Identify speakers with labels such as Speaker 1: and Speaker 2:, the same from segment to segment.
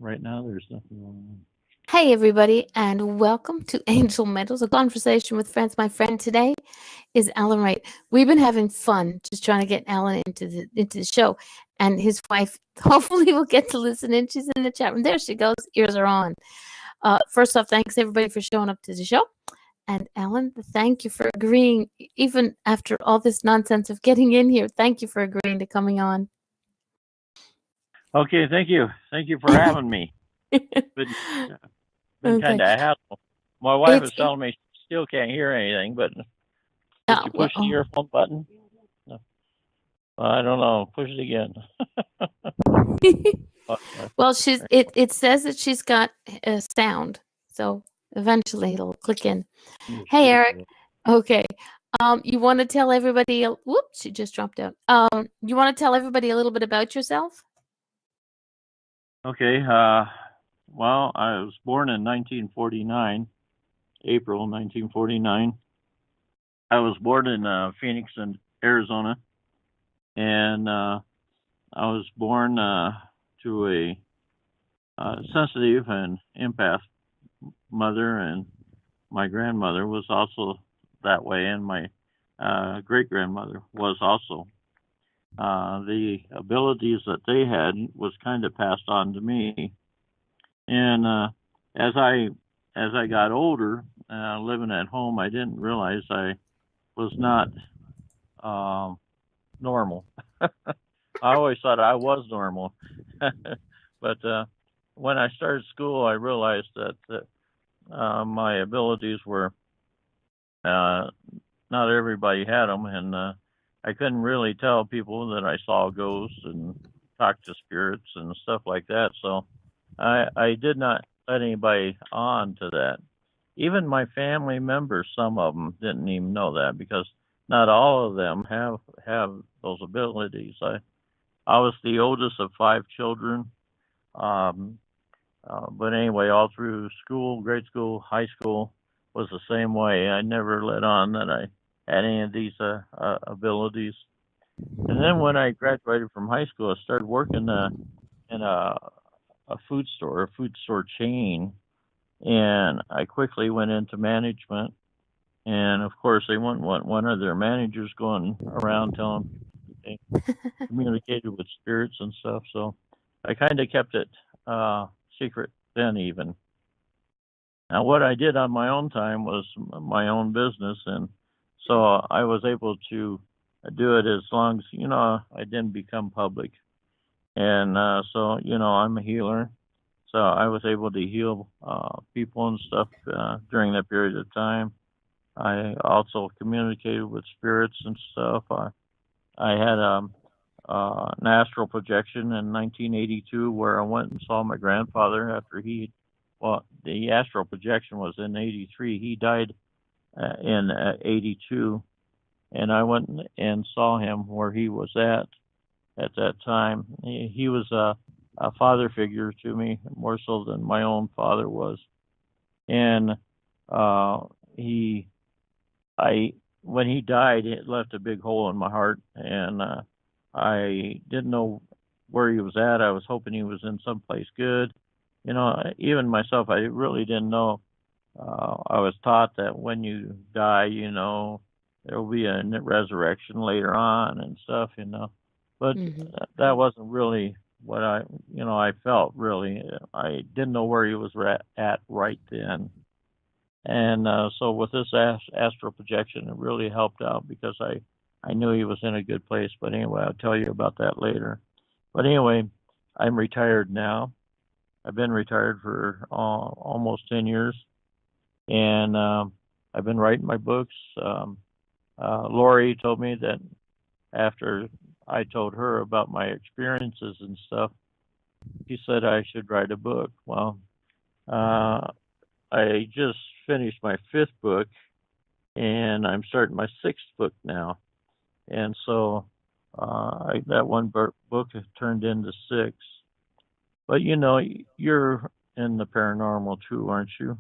Speaker 1: right now, there's nothing going
Speaker 2: Hey, everybody, and welcome to Angel Meadows, a conversation with friends. My friend today is Alan Wright. We've been having fun just trying to get Alan into the show, and his wife hopefully will get to listen in. She's in the chat room. There she goes. Ears are on. First off, thanks everybody for showing up to the show. And Alan, thank you for agreeing, even after all this nonsense of getting in here. Thank you for agreeing to coming on.
Speaker 1: on. Okay, thank you. Thank you for having me. Been been
Speaker 2: Okay.
Speaker 1: kind of a hassle. My wife
Speaker 2: It's
Speaker 1: is telling me she still can't hear anything, but did you
Speaker 2: well,
Speaker 1: push the earphone button? No. I don't know. Push it again.
Speaker 2: well, it says that she's got a sound, so eventually it'll click in. Hey, Eric. Okay. You want to tell everybody? Whoops, she just dropped out. You want to tell everybody a little bit about yourself?
Speaker 1: Okay. Well, I was born in 1949, April 1949. I was born in Phoenix, in Arizona, and I was born to a sensitive and empath mother, and my grandmother was also that way, and my great grandmother was also. The abilities that they had was kind of passed on to me, and as I as I got older, living at home, I didn't realize I was not um, normal. I always thought I was normal, but when I started school, I realized that my abilities were uh, not everybody had them, and I couldn't really tell people that I saw ghosts and talked to spirits and stuff like that. So I did not let anybody on to that. Even my family members, some of them didn't even know that because not all of them have those abilities. I was the oldest of five children. Um, but anyway, all through school, grade school, high school was the same way. I never let on that I had any of these abilities. And then when I graduated from high school, I started working in a a food store chain, and I quickly went into management. And of course, they wouldn't want one of their managers going around telling they communicated with spirits and stuff. So I kind of kept it secret then, even. Now, what I did on my own time was my own business, and so I was able to do it as long as I didn't become public. And so I'm a healer, so I was able to heal people and stuff during that period of time. I also communicated with spirits and stuff. I had an astral projection in 1982 where I went and saw my grandfather after well, the astral projection was in 83. He died in 82, and I went and saw him where he was at that time. He was a father figure to me more so than my own father was, and uh, he I when he died, it left a big hole in my heart, and I didn't know where he was at. I was hoping he was in someplace good. Even myself, I really didn't know. I was taught that when you die, there will be a resurrection later on and stuff. But
Speaker 2: Mhm.
Speaker 1: that wasn't really what I felt really. I didn't know where he was at right then. And so with this astral projection, it really helped out because I knew he was in a good place. But anyway, I'll tell you about that later. But anyway, I'm retired now. I've been retired for almost 10 years, and I've been writing my books. Lori told me that after I told her about my experiences and stuff, she said I should write a book. Well, uh, I just finished my fifth book, and I'm starting my sixth book now. And so that one book has turned into six. But you're in the paranormal too, aren't you?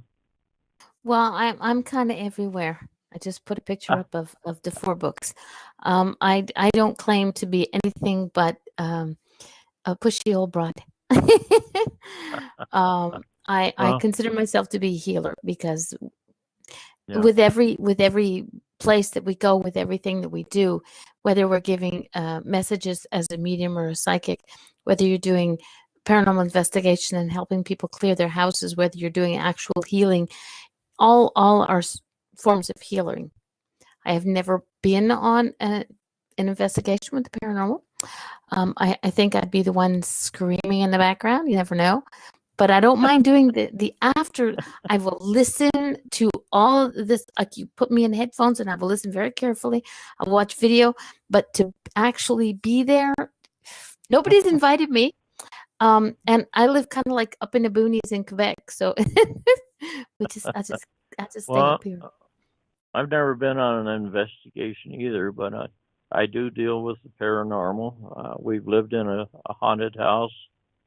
Speaker 2: Well, I'm kind of everywhere. I just put a picture
Speaker 1: Ah,
Speaker 2: up of the four books. I don't claim to be anything but a pushy old broad. I consider myself to be a healer because
Speaker 1: yeah.
Speaker 2: with every place that we go, with everything that we do, whether we're giving messages as a medium or a psychic, whether you're doing paranormal investigation and helping people clear their houses, whether you're doing actual healing, all are forms of healing. I have never been on an investigation with the paranormal. I think I'd be the one screaming in the background. You never know. But I don't mind doing the after. I will listen to all this. Like, you put me in headphones and I will listen very carefully. I'll watch video, but to actually be there, nobody's invited me. And I live kind of like up in the boonies in Quebec, so I just stay
Speaker 1: Well,
Speaker 2: up here.
Speaker 1: I've never been on an investigation either, but I do deal with the paranormal. We've lived in a haunted house,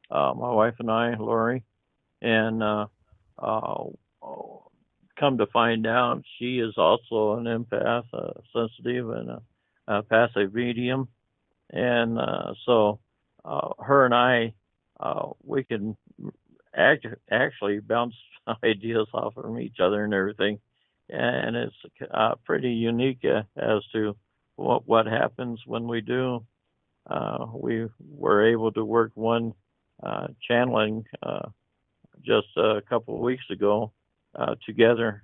Speaker 1: my wife and I, Lori, and uh, come to find out, she is also an empath, sensitive, and a passive medium. And so her and I, we can actually bounce ideas off from each other and everything. And it's pretty unique as to what happens when we do. We were able to work one channeling just a couple of weeks ago together,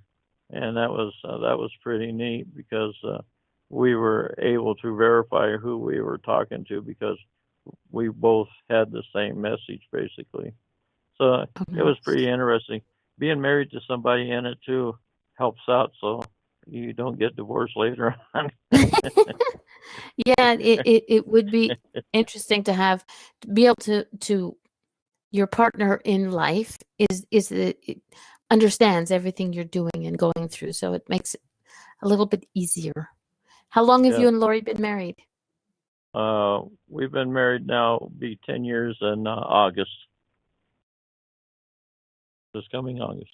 Speaker 1: and that was pretty neat because we were able to verify who we were talking to because we both had the same message basically. So
Speaker 2: Oh,
Speaker 1: it was
Speaker 2: nice.
Speaker 1: pretty interesting. Being married to somebody in it too helps out, so you don't get divorced later on.
Speaker 2: Yeah, it would be interesting to have to be able to your partner in life understands everything you're doing and going through, so it makes it a little bit easier. How long have
Speaker 1: Yeah.
Speaker 2: you and Lori been married?
Speaker 1: We've been married now, be 10 years in August, this coming August.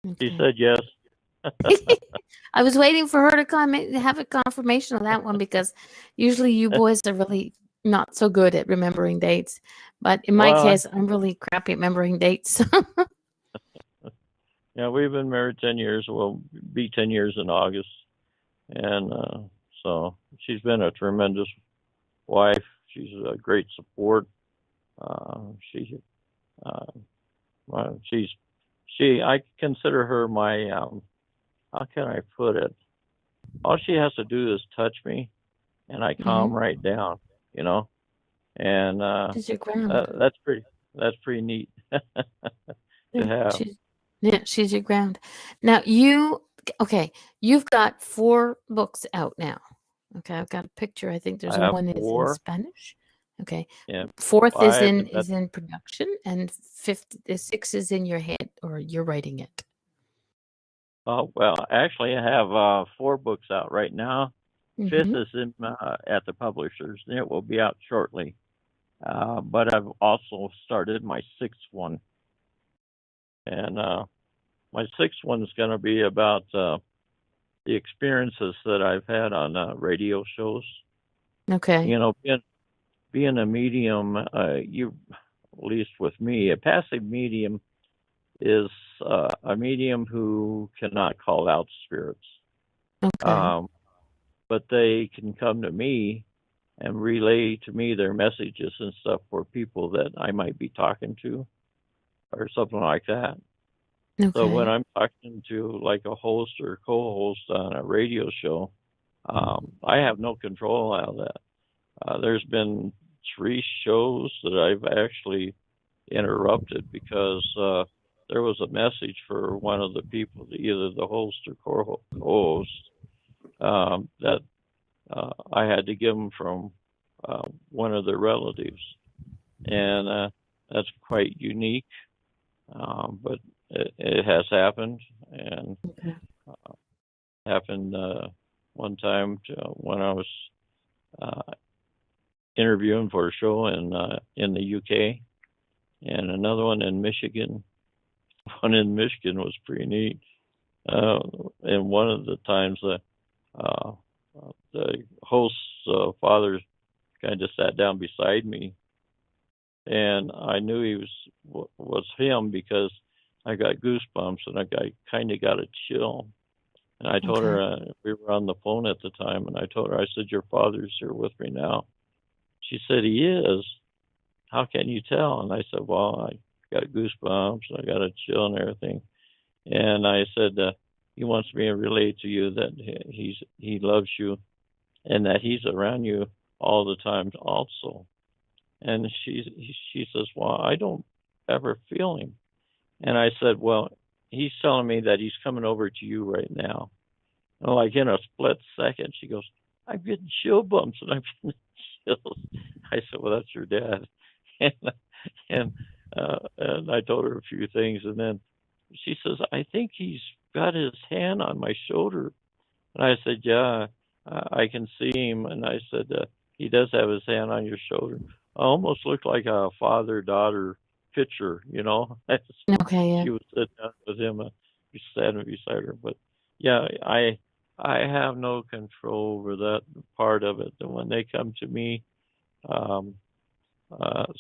Speaker 1: She
Speaker 2: Okay.
Speaker 1: said yes.
Speaker 2: I was waiting for her to have a confirmation on that one because usually you boys are really not so good at remembering dates. But in my
Speaker 1: Well,
Speaker 2: case, I'm really crappy at remembering dates.
Speaker 1: yeah, we've been married 10 years. We'll be 10 years in August. And so she's been a tremendous wife. She's a great support. Uh, she, uh, she's, I consider her my, how can I put it? All she has to do is touch me and I calm
Speaker 2: Mhm.
Speaker 1: right down, you know? And
Speaker 2: She's your ground.
Speaker 1: that's pretty neat to
Speaker 2: Yeah,
Speaker 1: have.
Speaker 2: she's your ground. Now okay, you've got 4 books out now. Okay, I've got a picture. I think
Speaker 1: I
Speaker 2: there's
Speaker 1: have
Speaker 2: one that is in
Speaker 1: four.
Speaker 2: Spanish. Okay.
Speaker 1: Yeah,
Speaker 2: 4th
Speaker 1: five.
Speaker 2: is in production, and 6 is in your head, or you're writing it.
Speaker 1: Oh well, actually, I have 4 books out right now. Fifth
Speaker 2: Mhm.
Speaker 1: is in at the publishers, and it will be out shortly. But I've also started my 6th one, and my 6th one is going to be about the experiences that I've had on radio shows.
Speaker 2: Okay.
Speaker 1: You know, being a medium, you at least with me, a passive medium is a medium who cannot call out spirits.
Speaker 2: Okay.
Speaker 1: Um, but they can come to me and relay to me their messages and stuff for people that I might be talking to or something like that. So when
Speaker 2: Okay.
Speaker 1: I'm talking to like a host or co-host on a radio show, I have no control out of that. There's been 3 shows that I've actually interrupted because there was a message for one of the people, either the host or co-host, that I had to give them from one of their relatives, and that's quite unique. But it has happened, and
Speaker 2: Okay.
Speaker 1: happened one time when I was uh, interviewing for a show in the UK, and another one in Michigan. One in Michigan was pretty neat. Uh, and one of the times uh, the host's father kind of sat down beside me, and I knew he was him because I got goosebumps and I kind of got a chill. And I told her, we were on the phone at the time, and I told her, I said, your father's here with me now. She said, he is. How can you tell? And I said, well, I got goosebumps, and I got a chill and everything. And I said, he wants me to relate to you that he loves you and that he's around you all the time also. And she says, well, I don't ever feel him. And I said, well, he's telling me that he's coming over to you right now. And like in a split second, she goes, I'm getting chill bumps and I'm getting chills. I said, well, that's your dad. And and I told her a few things, and then she says, I think he's got his hand on my shoulder. And I said, yeah, I can see him. And I said, he does have his hand on your shoulder. I almost looked like a father-daughter picture, you know.
Speaker 2: Okay, yeah.
Speaker 1: She was sitting down with him, standing beside her. But yeah, I have no control over that part of it. And when they come to me, um,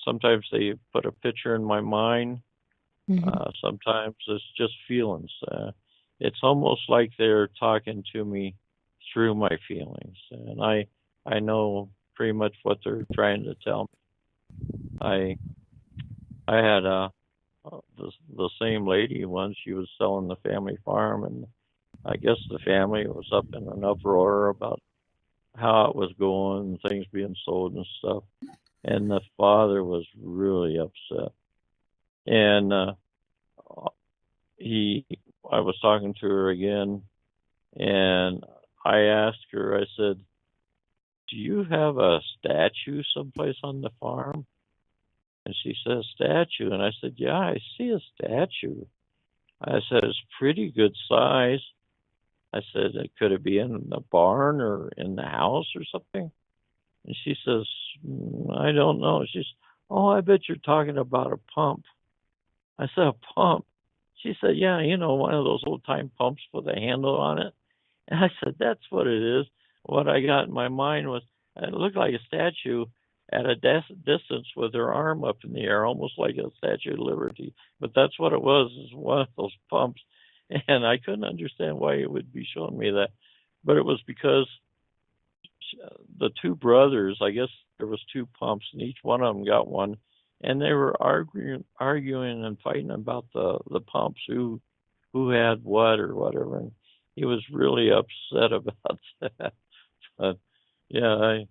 Speaker 1: sometimes they put a picture in my mind. Sometimes it's just feelings. It's almost like they're talking to me through my feelings, and I know pretty much what they're trying to tell me. I had the same lady once. She was selling the family farm, and I guess the family was up in an uproar about how it was going, things being sold and stuff. And the father was really upset. And he, I was talking to her again, and I asked her. I said, "Do you have a statue someplace on the farm?" And she says, "Statue." And I said, "Yeah, I see a statue." I said, "It's pretty good size." I said, "Could it be in the barn or in the house or something?" And she says, "I don't know." She's, "Oh, I bet you're talking about a pump." I said, "A pump?" She said, "Yeah, you know, one of those old time pumps with a handle on it." And I said, "That's what it is." What I got in my mind was it looked like a statue at a distance with her arm up in the air, almost like a Statue of Liberty. But that's what it was, is one of those pumps. And I couldn't understand why it would be showing me that. But it was because the two brothers, I guess there was two pumps, and each one of them got one, and they were arguing and fighting about the pumps, who had what or whatever. And he was really upset about that. But yeah,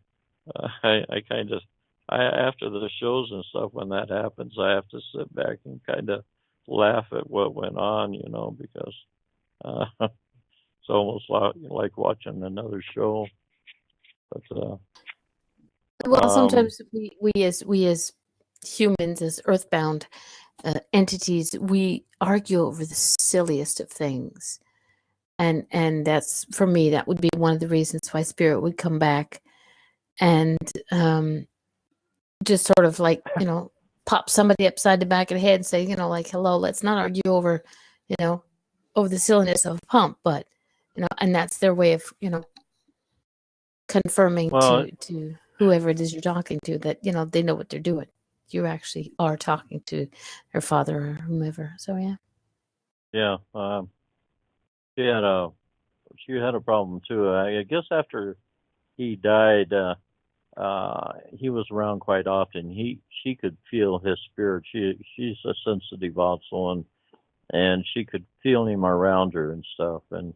Speaker 1: I kind of, after the shows and stuff, when that happens, I have to sit back and kind of laugh at what went on, you know, because it's almost like watching another show. But
Speaker 2: Well, sometimes we as humans, as earthbound entities, we argue over the silliest of things, and that's, for me, that would be one of the reasons why spirit would come back and just sort of like, pop somebody upside the back of the head and say, like, hello, let's not argue over, over the silliness of a pump, but and that's their way of confirming
Speaker 1: well,
Speaker 2: to whoever it is you're talking to that they know what they're doing. You actually are talking to their father or whomever. So yeah.
Speaker 1: yeah, she had a problem too. I guess after he died, he was around quite often. She could feel his spirit. She's a sensitive also, and she could feel him around her and stuff. And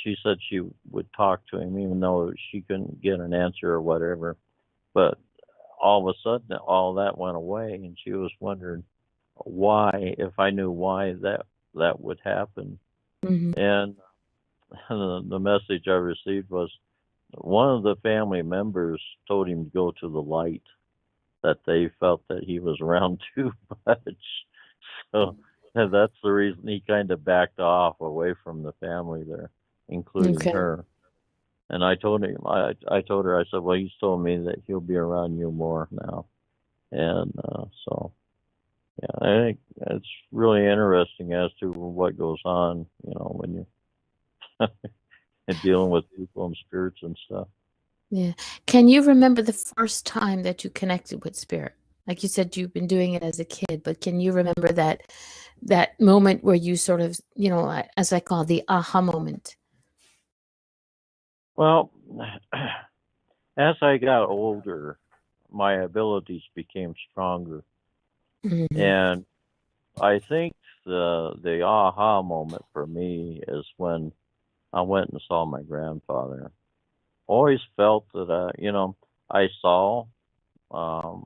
Speaker 1: she said she would talk to him even though she couldn't get an answer or whatever. But all of a sudden, all that went away, and she was wondering why, if I knew why that would happen. And the message I received was one of the family members told him to go to the light, that they felt that he was around too much. So that's the reason he kind of backed off away from the family there, including her. And I told him, I told her, I said, well, he's told me that he'll be around you more now. And so, yeah, I think it's really interesting as to what goes on, when you're dealing with people and spirits and stuff.
Speaker 2: Yeah. Can you remember the first time that you connected with spirit? Like you said, you've been doing it as a kid, but can you remember that moment where you sort of, as I call the aha moment?
Speaker 1: Well, as I got older, my abilities became stronger,
Speaker 2: Mm-hmm.
Speaker 1: and I think the aha moment for me is when I went and saw my grandfather. Always felt that I saw um,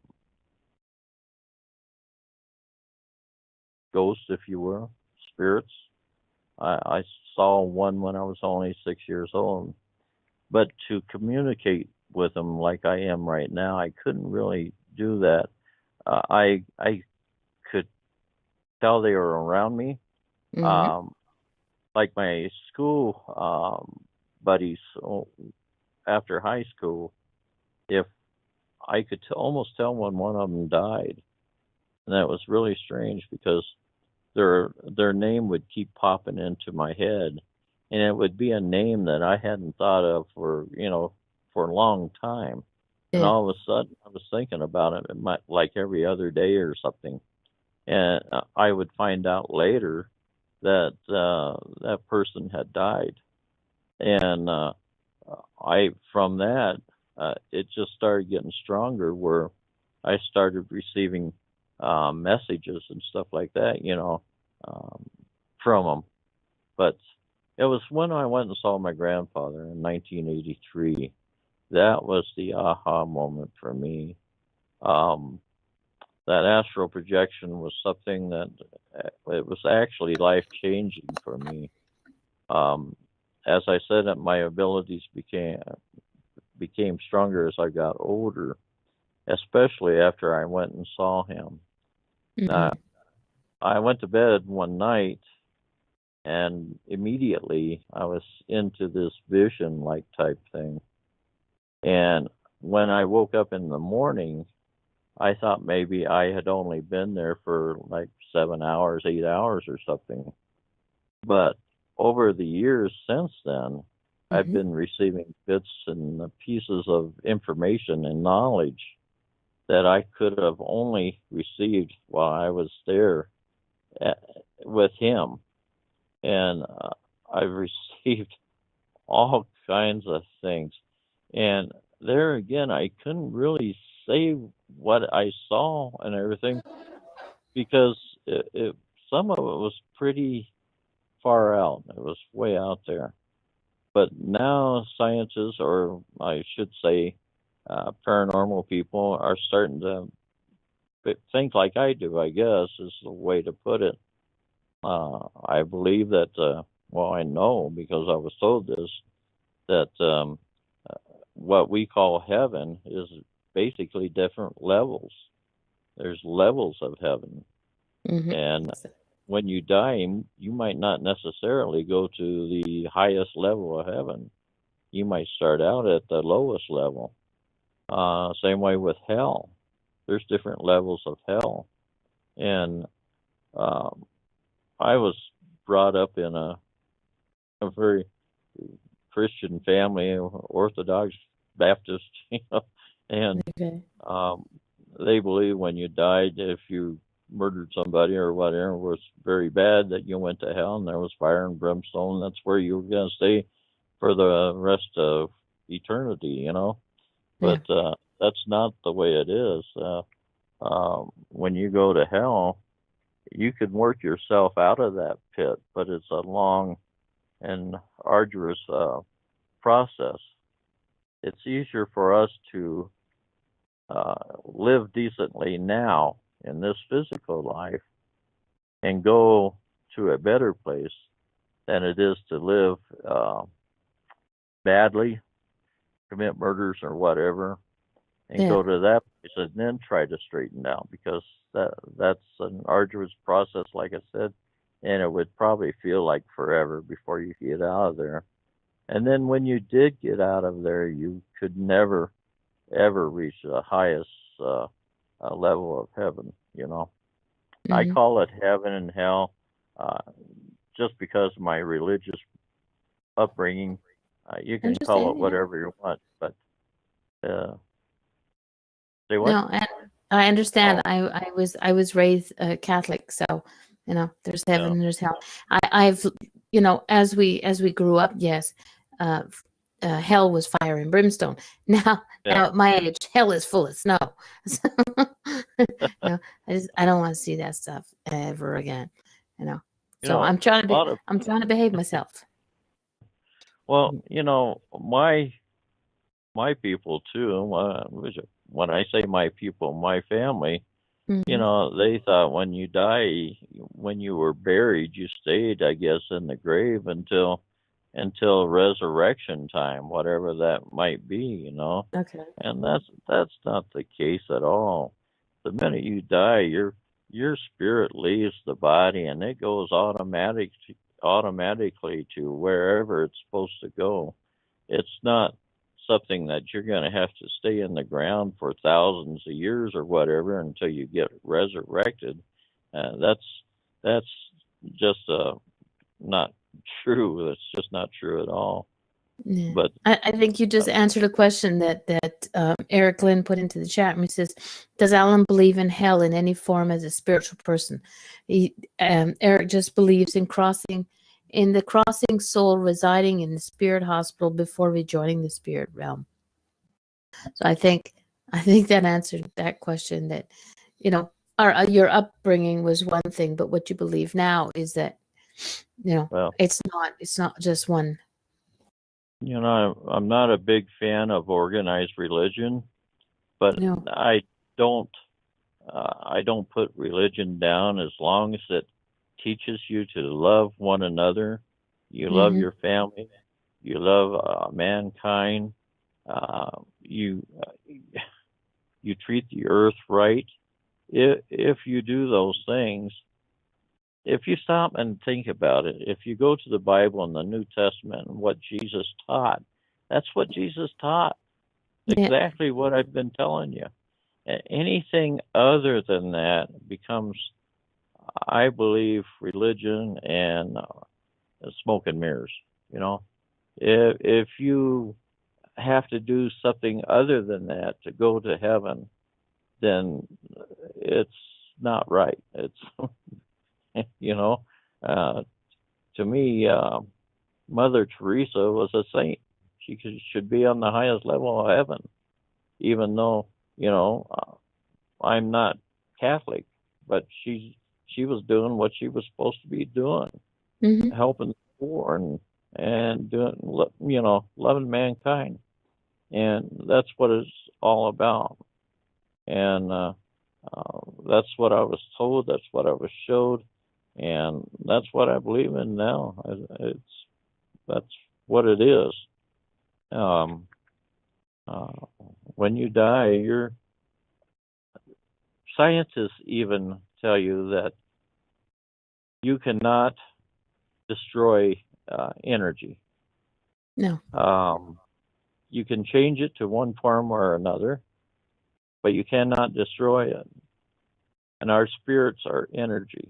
Speaker 1: ghosts, if you will, spirits. I saw one when I was only 6 years old, but to communicate with them like I am right now, I couldn't really do that. I could tell they were around me.
Speaker 2: Mm-hmm.
Speaker 1: Um, like my school buddies after high school, if I could almost tell when one of them died, and that was really strange because their name would keep popping into my head, and it would be a name that I hadn't thought of for a long time. And
Speaker 2: Yeah.
Speaker 1: all of a sudden, I was thinking about it, like every other day or something, and I would find out later that that person had died, and I from that it just started getting stronger where I started receiving messages and stuff like that, um, from them. But it was when I went and saw my grandfather in 1983. That was the aha moment for me. Um, that astral projection was something that it was actually life changing for me. Um, as I said, that my abilities became stronger as I got older, especially after I went and saw him.
Speaker 2: Mm-hmm.
Speaker 1: Uh, I went to bed one night and immediately I was into this vision like type thing. And when I woke up in the morning, I thought maybe I had only been there for like 7 hours, 8 hours or something. But over the years since then, I've
Speaker 2: Mm-hmm.
Speaker 1: been receiving bits and pieces of information and knowledge that I could have only received while I was there at, with him. And I've received all kinds of things. And there again, I couldn't really say what I saw and everything because some of it was pretty far out. It was way out there. But now scientists, or I should say, paranormal people, are starting to think like I do. I guess is the way to put it. I believe that. Well, I know because I was told this that what we call heaven is basically different levels. There's levels of heaven,
Speaker 2: Mm-hmm.
Speaker 1: and when you die, you might not necessarily go to the highest level of heaven. You might start out at the lowest level. Same way with hell. There's different levels of hell, and um, I was brought up in a very Christian family, Orthodox Baptist, and
Speaker 2: Okay.
Speaker 1: um, they believe when you died, if you murdered somebody or whatever was very bad, that you went to hell and there was fire and brimstone. That's where you were going to stay for the rest of eternity.
Speaker 2: Yeah.
Speaker 1: But that's not the way it is. When you go to hell, you can work yourself out of that pit, but it's a long and arduous process. It's easier for us to live decently now in this physical life and go to a better place than it is to live badly, commit murders or whatever, and
Speaker 2: Yeah.
Speaker 1: go to that place and then try to straighten out because that's an arduous process, like I said, and it would probably feel like forever before you get out of there. And then when you did get out of there, you could never ever reach the highest uh, level of heaven. I
Speaker 2: Mm-hmm.
Speaker 1: call it heaven and hell uh, just because of my religious upbringing. You can call
Speaker 2: Understand?
Speaker 1: it
Speaker 2: Yeah.
Speaker 1: whatever you want, but uh, say what?
Speaker 2: No. I understand.
Speaker 1: Oh,
Speaker 2: I was raised Catholic, so there's heaven
Speaker 1: yeah,
Speaker 2: and there's hell. I've as we grew up, yes, uh, hell was fire and brimstone. Now
Speaker 1: yeah.
Speaker 2: at my age, hell is full of snow. So, I don't want to see that stuff ever again. You know,
Speaker 1: You
Speaker 2: so
Speaker 1: know, a lot of
Speaker 2: I'm trying to behave myself.
Speaker 1: well, my people too. When I say my people, my family.
Speaker 2: Mm-hmm.
Speaker 1: They thought when you were buried, you stayed, I guess, in the grave until resurrection time, whatever that might be.
Speaker 2: Okay.
Speaker 1: And that's not the case at all. The minute you die, your spirit leaves the body and it goes automatically to wherever it's supposed to go. It's not something that you're going to have to stay in the ground for thousands of years or whatever until you get resurrected. That's just not true. That's just not true at all.
Speaker 2: Yeah.
Speaker 1: But
Speaker 2: I think you
Speaker 1: uh,
Speaker 2: just answered a question that Eric Lynn put into the chat room. He says, "Does Alan believe in hell in any form as a spiritual person?" Eric just believes in the crossing soul residing in the spirit hospital before rejoining the spirit realm. So I think that answered that question. That you know, your upbringing was one thing, but what you believe now is that
Speaker 1: well,
Speaker 2: it's not just one.
Speaker 1: I'm not a big fan of organized religion, but
Speaker 2: No.
Speaker 1: don't I don't put religion down as long as it teaches you to love one another, you love
Speaker 2: Mm-hmm.
Speaker 1: your family, you love mankind, you you treat the earth right. If you do those things, if you stop and think about it, if you go to the Bible and the New Testament and what Jesus taught, that's what Jesus taught.
Speaker 2: Yeah.
Speaker 1: Exactly what I've been telling you. Anything other than that becomes, I believe, religion and smoke and mirrors. You know, if you have to do something other than that to go to heaven, then it's not right. It's you know, uh, to me, Mother Teresa was a saint. Should be on the highest level of heaven, even though I'm not Catholic, but she was doing what she was supposed to be doing,
Speaker 2: Mm-hmm.
Speaker 1: helping the poor and doing loving mankind, and that's what it's all about. And that's what I was told. That's what I was showed, and that's what I believe in now. That's what it is. Um, uh, when you die, your scientists even tell you that you cannot destroy energy.
Speaker 2: No.
Speaker 1: Um, you can change it to one form or another, but you cannot destroy it. And our spirits are energy.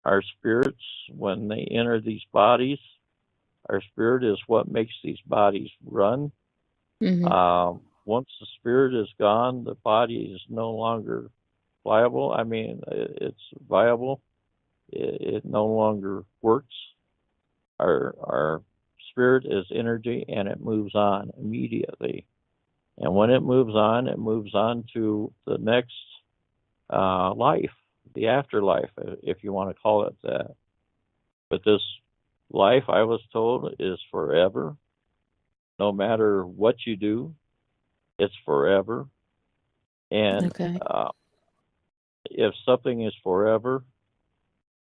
Speaker 1: Our spirits, when they enter these bodies, our spirit is what makes these bodies run.
Speaker 2: Mm-hmm.
Speaker 1: Once the spirit is gone, the body is no longer viable. I mean, it's viable. It no longer works. Our spirit is energy, and it moves on immediately. And when it moves on to the next life, the afterlife, if you want to call it that. But this life, I was told, is forever. No matter what you do, it's forever. And
Speaker 2: Okay.
Speaker 1: if something is forever,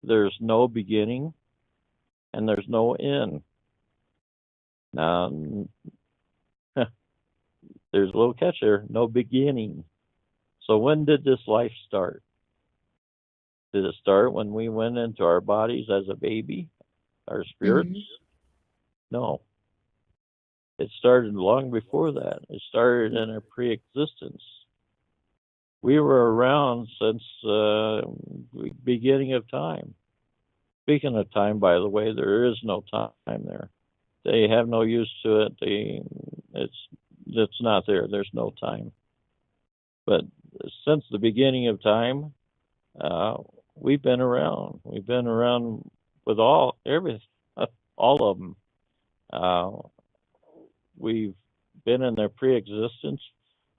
Speaker 1: there's no beginning and there's no end. Now, there's a little catch there, no beginning. So when did this life start? Did it start when we went into our bodies as a baby, our spirits?
Speaker 2: Mm-hmm.
Speaker 1: No. It started long before that. It started in a pre-existence. We were around since beginning of time. Speaking of time, by the way, there is no time there. They have no use to it. It's not there. There's no time. But since the beginning of time, we've been around. We've been around with all of them. We've been in their pre-existence.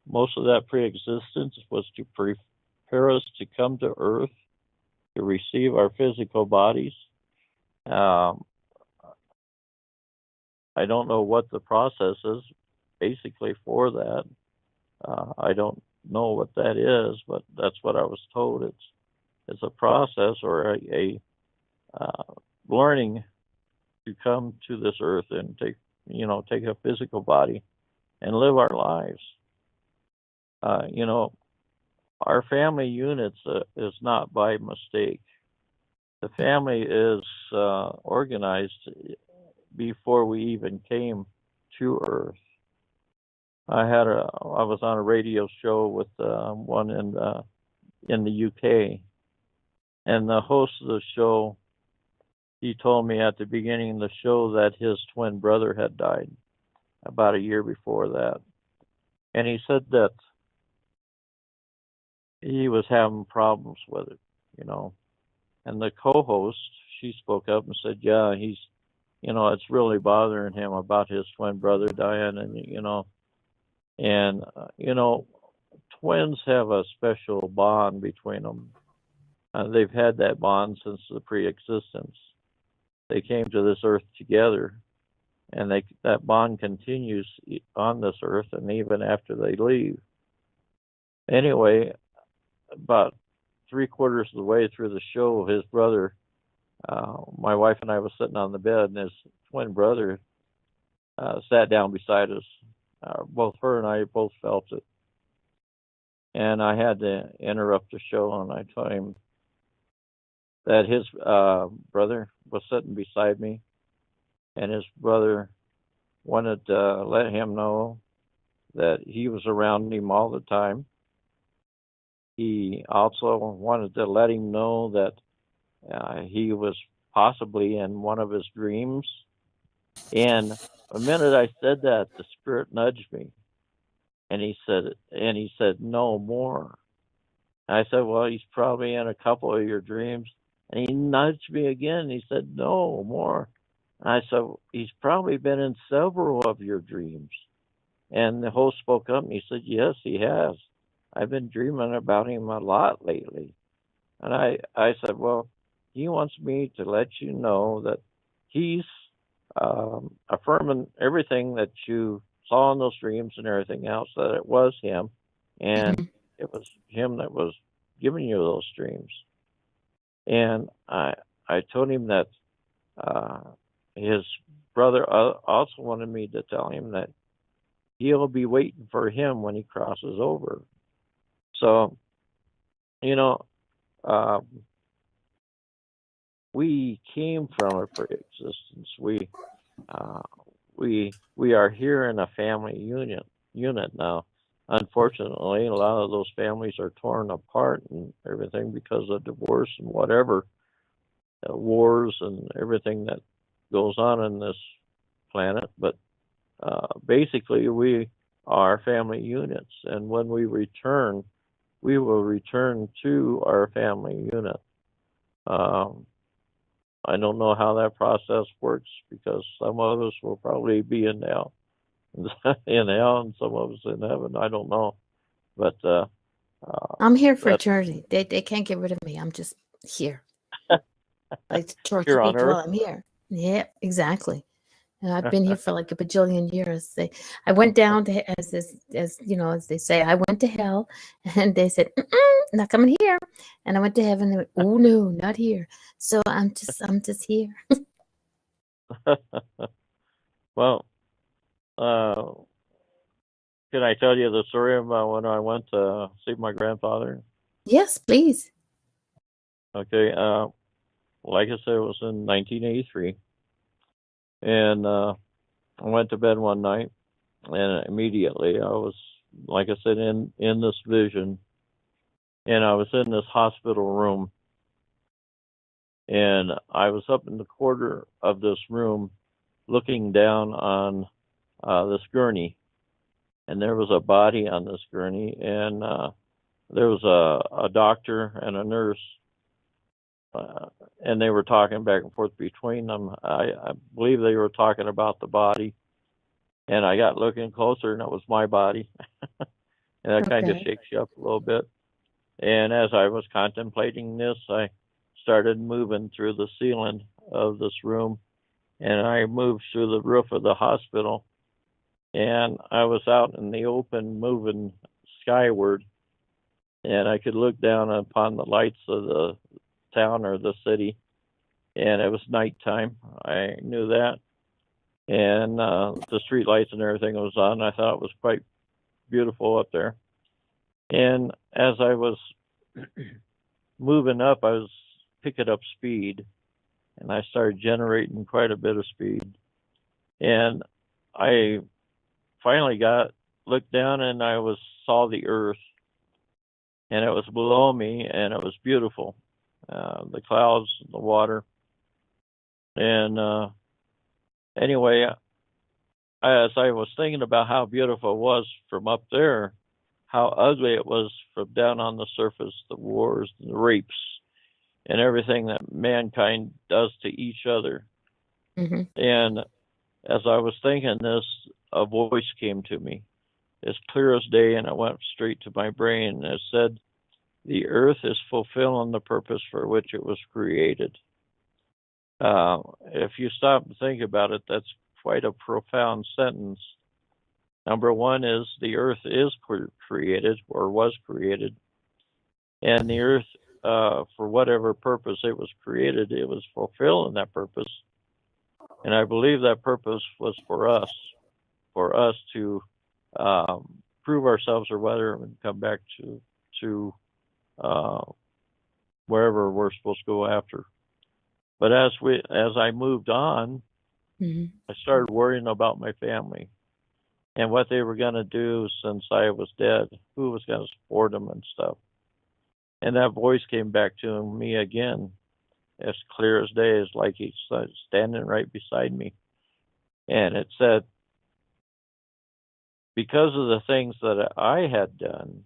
Speaker 1: Most of that pre-existence was to prepare us to come to Earth, to receive our physical bodies. Um, I don't know what the process is basically for that. I don't know what that is, but that's what I was told. It's a process or a learning to come to this earth and take a physical body and live our lives. Our family units is not by mistake. The family is organized before we even came to Earth. I was on a radio show with one in the UK, and the host of the show, he told me at the beginning of the show that his twin brother had died about a year before that, and he said that he was having problems with it, And the co-host, she spoke up and said, "Yeah, it's really bothering him about his twin brother dying, and twins have a special bond between them. They've had that bond since the pre-existence. They came to this earth together, and that bond continues on this earth and even after they leave. Anyway, about 3/4 of the way through the show, his brother, my wife and I was sitting on the bed, and his twin brother sat down beside us. Both her and I both felt it. And I had to interrupt the show, and I told him that his brother was sitting beside me, and his brother wanted to let him know that he was around him all the time. He also wanted to let him know that he was possibly in one of his dreams. And the minute I said that, the spirit nudged me, and he said, "No more." I said, "Well, he's probably in a couple of your dreams." And he nudged me again, and he said, "No more." And I said, "He's probably been in several of your dreams." And the host spoke up, and he said, "Yes, he has. I've been dreaming about him a lot lately." And I said, "Well, he wants me to let you know that he's affirming everything that you saw in those dreams and everything else, that it was him, and it was him that was giving you those dreams." And I told him that his brother also wanted me to tell him that he'll be waiting for him when he crosses over. So, uh, we came from a pre-existence. We are here in a family unit now. Unfortunately, a lot of those families are torn apart and everything because of divorce and whatever, wars and everything that goes on in this planet. But basically, we are family units, and when we return, we will return to our family unit. I don't know how that process works, because some of us will probably be in hell, and some of us in heaven. I don't know, but
Speaker 2: I'm here for eternity. They can't get rid of me. I'm just here. Like to torture
Speaker 1: here on
Speaker 2: people while
Speaker 1: Earth.
Speaker 2: I'm here. Yeah, exactly. And I've been here for like a bajillion years. I went down to, as they say, I went to hell, and they said, "Not coming here." And I went to heaven, and they went, "Oh no, not here." So I'm just here.
Speaker 1: Well, can I tell you the story about when I went to see my grandfather?
Speaker 2: Yes, please.
Speaker 1: Okay, like I said, it was in 1983, and I went to bed one night, and immediately I was, like I said, in this vision, and I was in this hospital room, and I was up in the corner of this room, looking down on this gurney, and there was a body on this gurney, and there was a doctor and a nurse, and they were talking back and forth between them. I believe they were talking about the body, and I got looking closer, and it was my body, and that kind of
Speaker 2: Okay.
Speaker 1: shakes you up a little bit. And as I was contemplating this, I started moving through the ceiling of this room, and I moved through the roof of the hospital, and I was out in the open, moving skyward, and I could look down upon the lights of the town or the city, and it was nighttime. I knew that, and the street lights and everything was on. I thought it was quite beautiful up there. And as I was moving up, I was picking up speed, and I started generating quite a bit of speed. And I finally got looked down, and I was saw the earth, and it was below me, and it was beautiful. The clouds, the water, and anyway, as I was thinking about how beautiful it was from up there, how ugly it was from down on the surface, the wars, the rapes, and everything that mankind does to each other.
Speaker 2: Mm-hmm.
Speaker 1: And as I was thinking this, a voice came to me as clear as day, and it went straight to my brain. And it said, "The earth is fulfilling the purpose for which it was created." If you stop and think about it, that's quite a profound sentence. Number one is the earth is created or was created, and the earth, for whatever purpose it was created, it was fulfilling that purpose. And I believe that purpose was for us to prove ourselves or whether and come back to uh, wherever we're supposed to go after. But as I moved on,
Speaker 2: Mm-hmm.
Speaker 1: I started worrying about my family and what they were going to do since I was dead, who was going to support them and stuff. And that voice came back to me again, as clear as day, as like he's standing right beside me. And it said, because of the things that I had done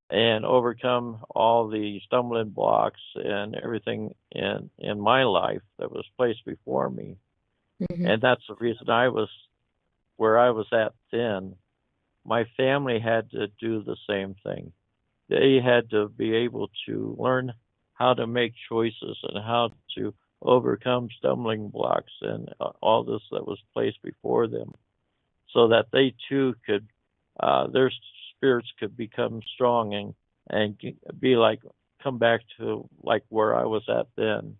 Speaker 1: and overcome all the stumbling blocks and everything in my life that was placed before me,
Speaker 2: Mm-hmm.
Speaker 1: and that's the reason I was where I was at then, my family had to do the same thing. They had to be able to learn how to make choices and how to overcome stumbling blocks and all this that was placed before them, so that they too could, their spirits could become strong and be like, come back to like where I was at then.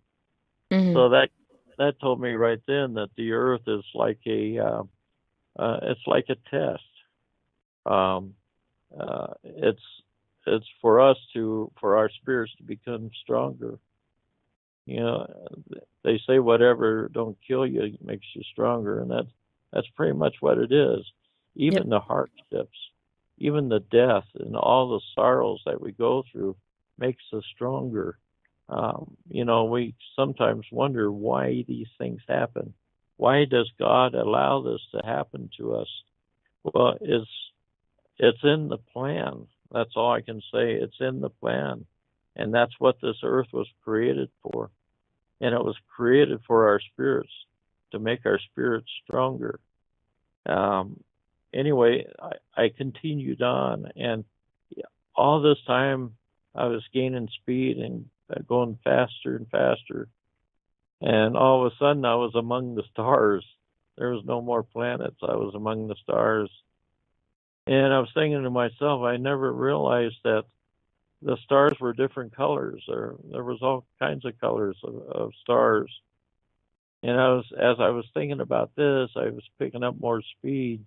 Speaker 2: Mm-hmm.
Speaker 1: So that told me right then that the earth is like it's like a test. Um, it's for us to for our spirits to become stronger. You know, they say whatever don't kill you makes you stronger, and that's pretty much what it is.
Speaker 2: Yep.
Speaker 1: Even the hardships, even the death, and all the sorrows that we go through makes us stronger. We sometimes wonder why these things happen. Why does God allow this to happen to us? Well, it's in the plan. That's all I can say. It's in the plan. And that's what this earth was created for. And it was created for our spirits, to make our spirits stronger. Um, anyway, I continued on, and all this time I was gaining speed and going faster and faster. And all of a sudden I was among the stars. There was no more planets. I was among the stars. And I was thinking to myself, I never realized that the stars were different colors. There was all kinds of colors of stars. And as I was thinking about this, I was picking up more speed.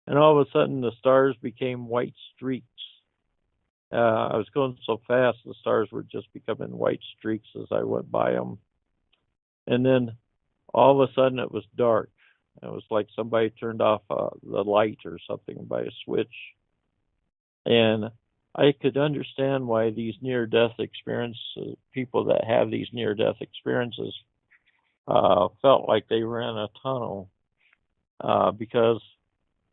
Speaker 1: And all of a sudden, the stars became white streaks. I was going so fast, the stars were just becoming white streaks as I went by them. And then all of a sudden, it was dark. It was like somebody turned off the light or something by a switch. And I could understand why these near-death experiences, people that have these near-death experiences, felt like they were in a tunnel, because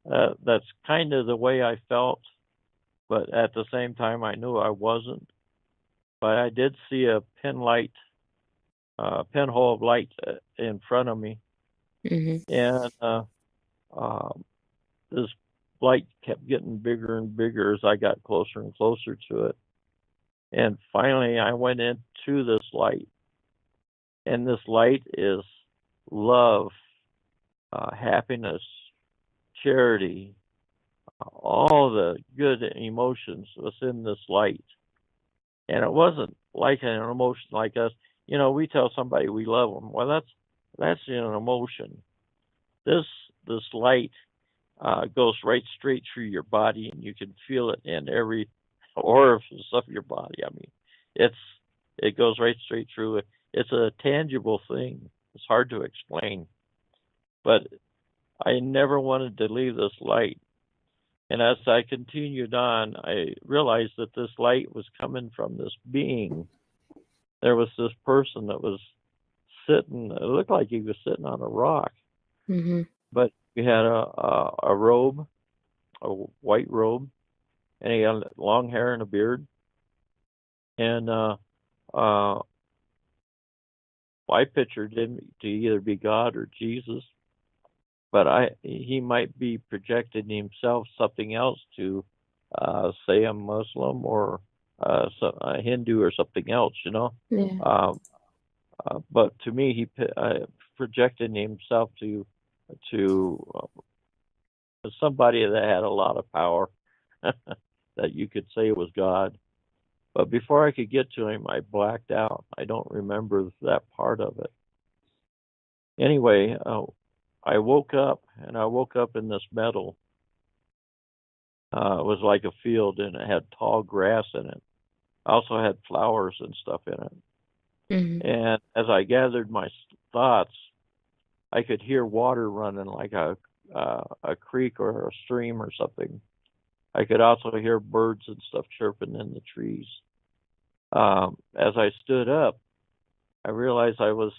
Speaker 1: that's kind of the way I felt but at the same time, I knew I wasn't. But I did see a pinhole of light in front of me, and this light kept getting bigger and bigger as I got closer and closer to it. And finally, I went into this light, and this light is love, happiness, charity, all the good emotions was in this light. And it wasn't like an emotion like us. You know, we tell somebody we love them. Well, that's an emotion. This light goes right straight through your body, and you can feel it in every orifice of your body. I mean, it goes right straight through. It's a tangible thing. It's hard to explain, but I never wanted to leave this light. And as I continued on, I realized that this light was coming from this being. There was this person that was sitting. It looked like he was sitting on a rock, but he had a robe, a white robe, and he had long hair and a beard. And I pictured him to either be God or Jesus, but he might be projecting himself something else to say a Muslim or a Hindu or something else, you know.
Speaker 2: Yeah.
Speaker 1: But to me, he projected himself to somebody that had a lot of power, that you could say was God. But before I could get to him, I blacked out. I don't remember that part of it. Anyway, I woke up, and I woke up in this meadow. It was like a field, and it had tall grass in it. I also had flowers and stuff in it. And as I gathered my thoughts, I could hear water running like a creek or a stream or something. I could also hear birds and stuff chirping in the trees. As I stood up, I realized I was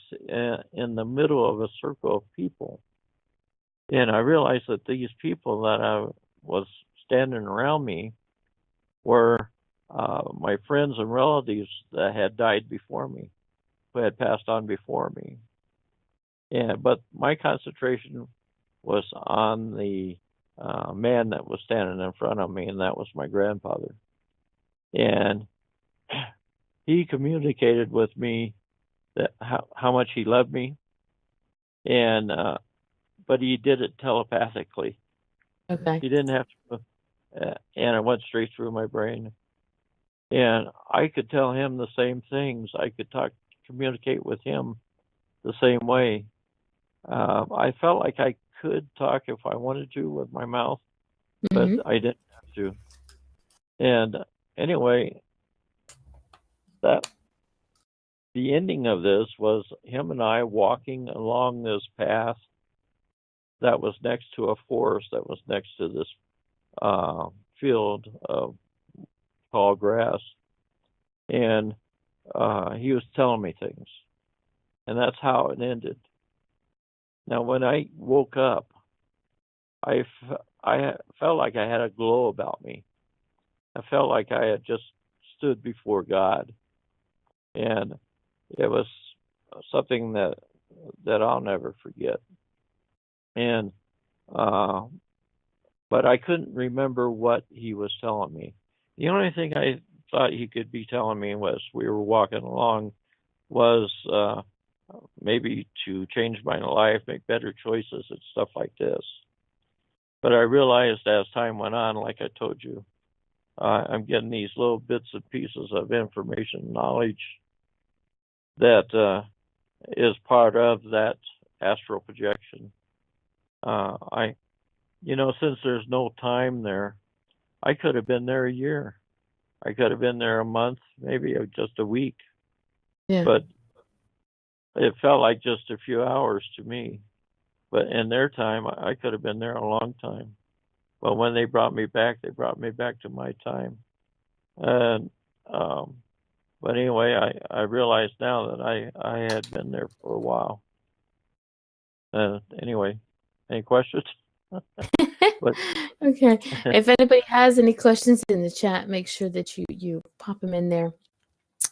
Speaker 1: in the middle of a circle of people. And I realized that these people that I was standing around me were my friends and relatives that had died before me, who had passed on before me. But my concentration was on the man that was standing in front of me, and that was my grandfather. And he communicated with me that how much he loved me, and but he did it telepathically.
Speaker 2: Okay.
Speaker 1: He didn't have to, and it went straight through my brain. And I could tell him the same things. I could communicate with him the same way. I felt like I could talk if I wanted to with my mouth, but I didn't have to. And anyway, that the ending of this was him and I walking along this path that was next to a forest that was next to this field of tall grass. And he was telling me things. And that's how it ended. Now, when I woke up, I felt like I had a glow about me. I felt like I had just stood before God. And it was something that I'll never forget. And but I couldn't remember what he was telling me. The only thing I thought he could be telling me was we were walking along was maybe to change my life, make better choices and stuff like this. But I realized as time went on, like I told you, I'm getting these little bits and pieces of information, knowledge that is part of that astral projection. Since there's no time there, I could have been there a year. I could have been there a month, maybe just a week.
Speaker 2: Yeah.
Speaker 1: But it felt like just a few hours to me. But in their time, I could have been there a long time. But when they brought me back to my time. And but anyway, I realized now that I had been there for a while. Anyway, any questions? But
Speaker 2: Okay. If anybody has any questions in the chat, make sure that you pop them in there.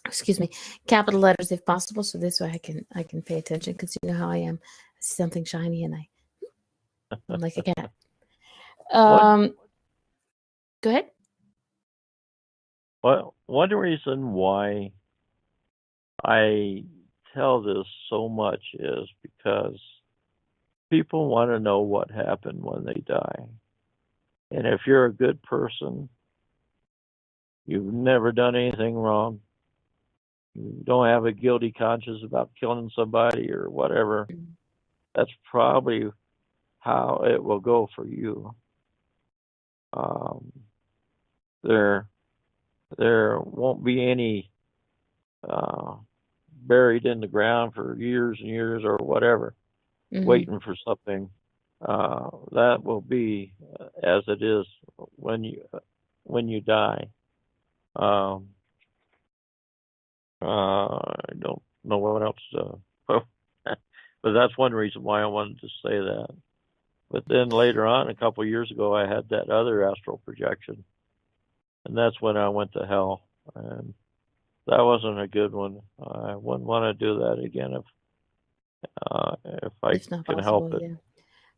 Speaker 2: Excuse me, capital letters if possible, so this way I can pay attention, because you know how I am. I see something shiny and I'm like a cat.
Speaker 1: what
Speaker 2: Go ahead.
Speaker 1: one reason why I tell this so much is because people want to know what happened when they die. And if you're a good person, you've never done anything wrong, you don't have a guilty conscience about killing somebody or whatever, that's probably how it will go for you. There won't be any buried in the ground for years and years or whatever, waiting for something. That will be as it is when you die. I don't know what else. But that's one reason why I wanted to say that. But then later on, a couple of years ago, I had that other astral projection, and that's when I went to hell, and that wasn't a good one. I wouldn't want to do that again if I
Speaker 2: It's not
Speaker 1: can
Speaker 2: possible,
Speaker 1: help it.
Speaker 2: yeah.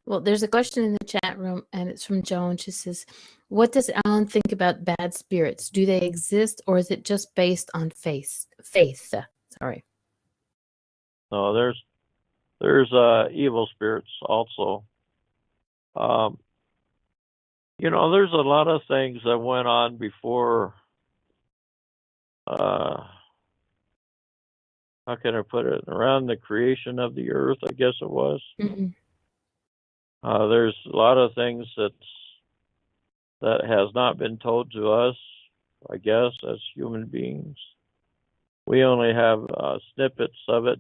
Speaker 2: Well, there's a question in the chat room, and it's from Joan. She says, "What does Alan think about bad spirits? Do they exist, or is it just based on faith?" Faith. Sorry.
Speaker 1: No, there's evil spirits also. There's a lot of things that went on before. How can I put it? Around the creation of the earth, I guess it was. There's a lot of things that has not been told to us, I guess, as human beings. We only have snippets of it.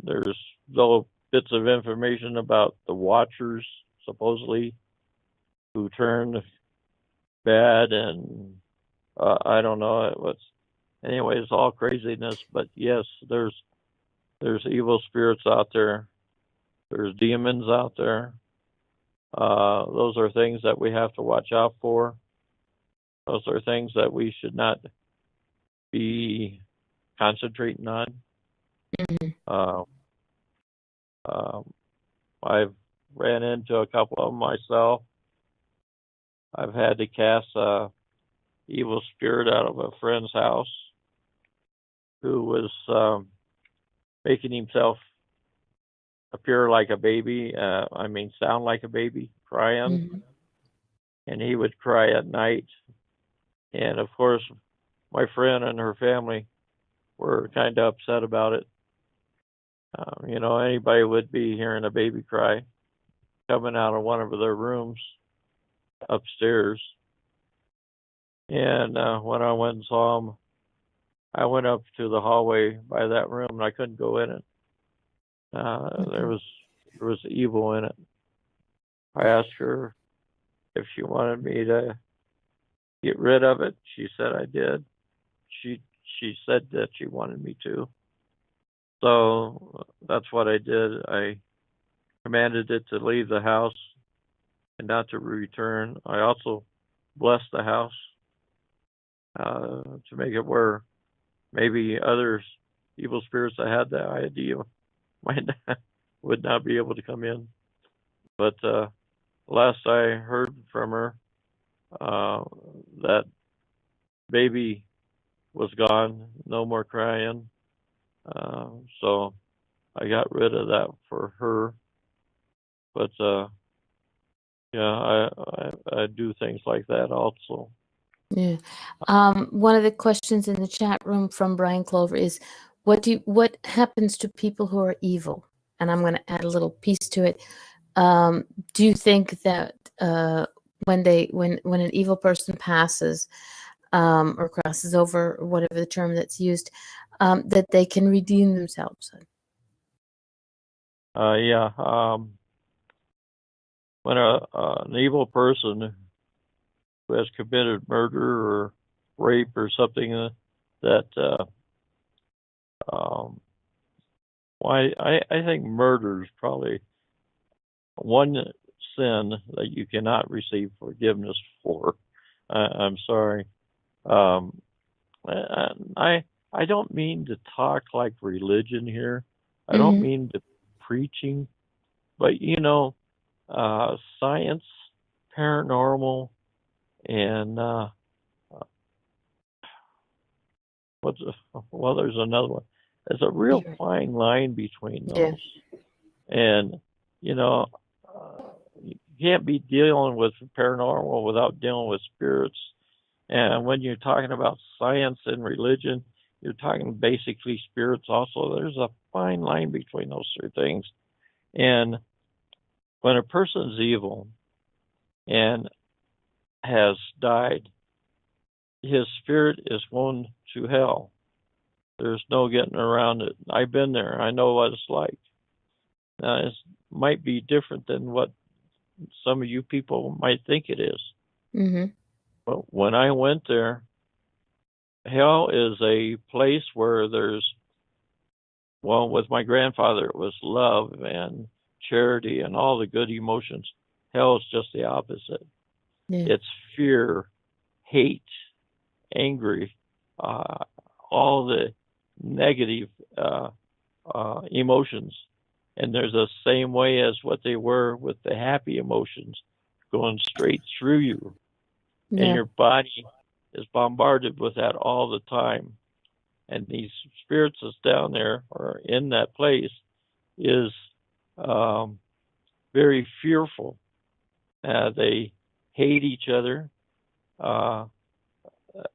Speaker 1: There's little bits of information about the Watchers, supposedly, who turned bad, and I don't know. Anyway, it's all craziness. But yes, there's evil spirits out there. There's demons out there. Those are things that we have to watch out for. Those are things that we should not be concentrating on. I've ran into a couple of them myself. I've had to cast a evil spirit out of a friend's house who was making himself appear like a baby. Sound like a baby, crying. And he would cry at night. And of course, my friend and her family were kind of upset about it. Anybody would be hearing a baby cry coming out of one of their rooms upstairs. And when I went and saw him, I went up to the hallway by that room, and I couldn't go in it. There was evil in it. I asked her if she wanted me to get rid of it. She said I did. She said that she wanted me to. So that's what I did. I commanded it to leave the house and not to return. I also blessed the house to make it where maybe others, evil spirits that had that idea, would not be able to come in. But last I heard from her, that baby was gone, no more crying. So I got rid of that for her. But yeah, I do things like that also.
Speaker 2: Yeah. One of the questions in the chat room from Brian Clover is, what happens to people who are evil? And I'm going to add a little piece to it. Do you think that when an evil person passes or crosses over, whatever the term that's used, that they can redeem themselves?
Speaker 1: Yeah. When an evil person who has committed murder or rape or something that I think murder is probably one sin that you cannot receive forgiveness for. I'm sorry. Um, I don't mean to talk like religion here. I don't mean to preaching, but science, paranormal, and what's well, there's another one. There's a real fine line between those, and you know, you can't be dealing with paranormal without dealing with spirits. And when you're talking about science and religion, you're talking basically spirits also. There's a fine line between those three things. And when a person's evil and has died, his spirit is going to hell. There's no getting around it. I've been there. I know what it's like. Now, it might be different than what some of you people might think it is.
Speaker 2: Mm-hmm.
Speaker 1: But when I went there, hell is a place where there's, well, with my grandfather, it was love and charity and all the good emotions. Hell is just the opposite.
Speaker 2: Yeah.
Speaker 1: It's fear, hate, angry, all the negative emotions. And there's the same way as what they were with the happy emotions going straight through you.
Speaker 2: Yeah.
Speaker 1: And your body is bombarded with that all the time. And these spirits that's down there or in that place is very fearful. They hate each other.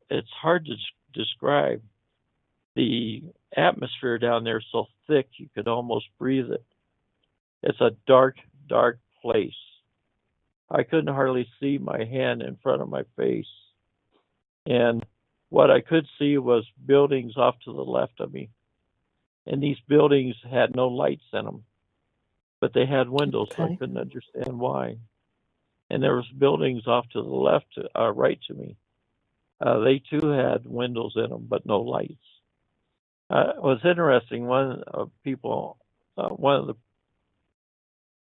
Speaker 1: It's hard to describe. The atmosphere down there is so thick you could almost breathe it. It's a dark, dark place. I couldn't hardly see my hand in front of my face. And what I could see was buildings off to the left of me. And these buildings had no lights in them, but they had windows, so I couldn't understand why. And there was buildings off to the left, right to me. They too had windows in them, but no lights. It was interesting. One of the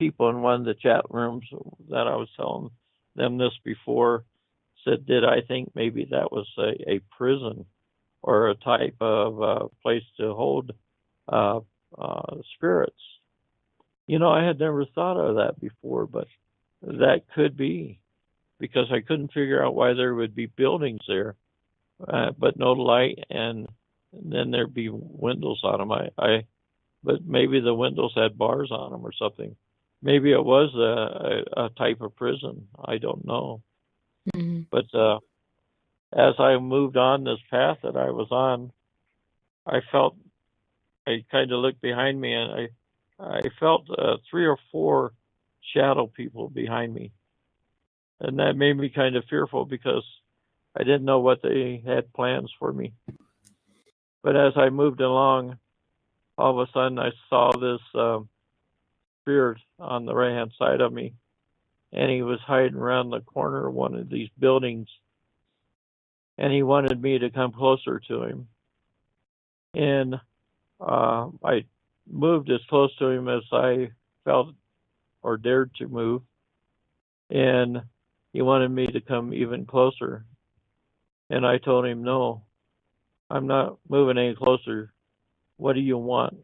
Speaker 1: people in one of the chat rooms that I was telling them this before said, did I think maybe that was a prison or a type of place to hold spirits? I had never thought of that before, but that could be, because I couldn't figure out why there would be buildings there, but no light, and then there'd be windows on them. But maybe the windows had bars on them or something. Maybe it was a type of prison. I don't know. Mm-hmm. But as I moved on this path that I was on, I kind of looked behind me, and I felt 3 or 4 shadow people behind me. And that made me kind of fearful because I didn't know what they had plans for me. But as I moved along, all of a sudden I saw this spirit on the right-hand side of me, and he was hiding around the corner of one of these buildings, and he wanted me to come closer to him. And I moved as close to him as I felt or dared to move, and he wanted me to come even closer. And I told him, no, I'm not moving any closer. What do you want?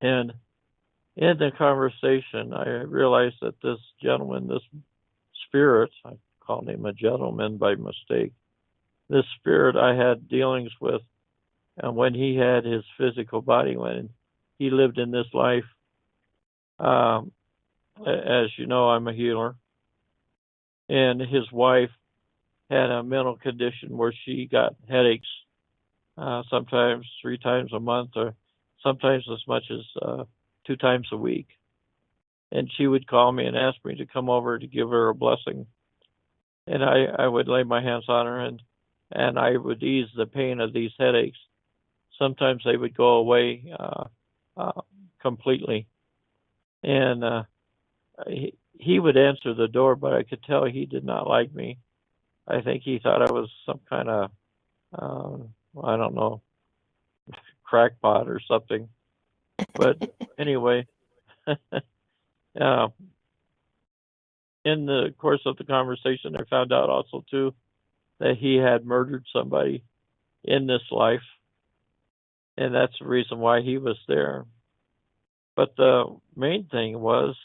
Speaker 1: And in the conversation, I realized that this gentleman, this spirit, I called him a gentleman by mistake, this spirit I had dealings with, and when he had his physical body, when he lived in this life, as you know, I'm a healer, and his wife had a mental condition where she got headaches, sometimes 3 times a month, or sometimes as much as 2 times a week. And she would call me and ask me to come over to give her a blessing. And I would lay my hands on her, and I would ease the pain of these headaches. Sometimes they would go away completely. And he would answer the door, but I could tell he did not like me. I think he thought I was some kind of, I don't know, crackpot or something. But anyway, In the course of the conversation, I found out also too that he had murdered somebody in this life, and that's the reason why he was there. But the main thing was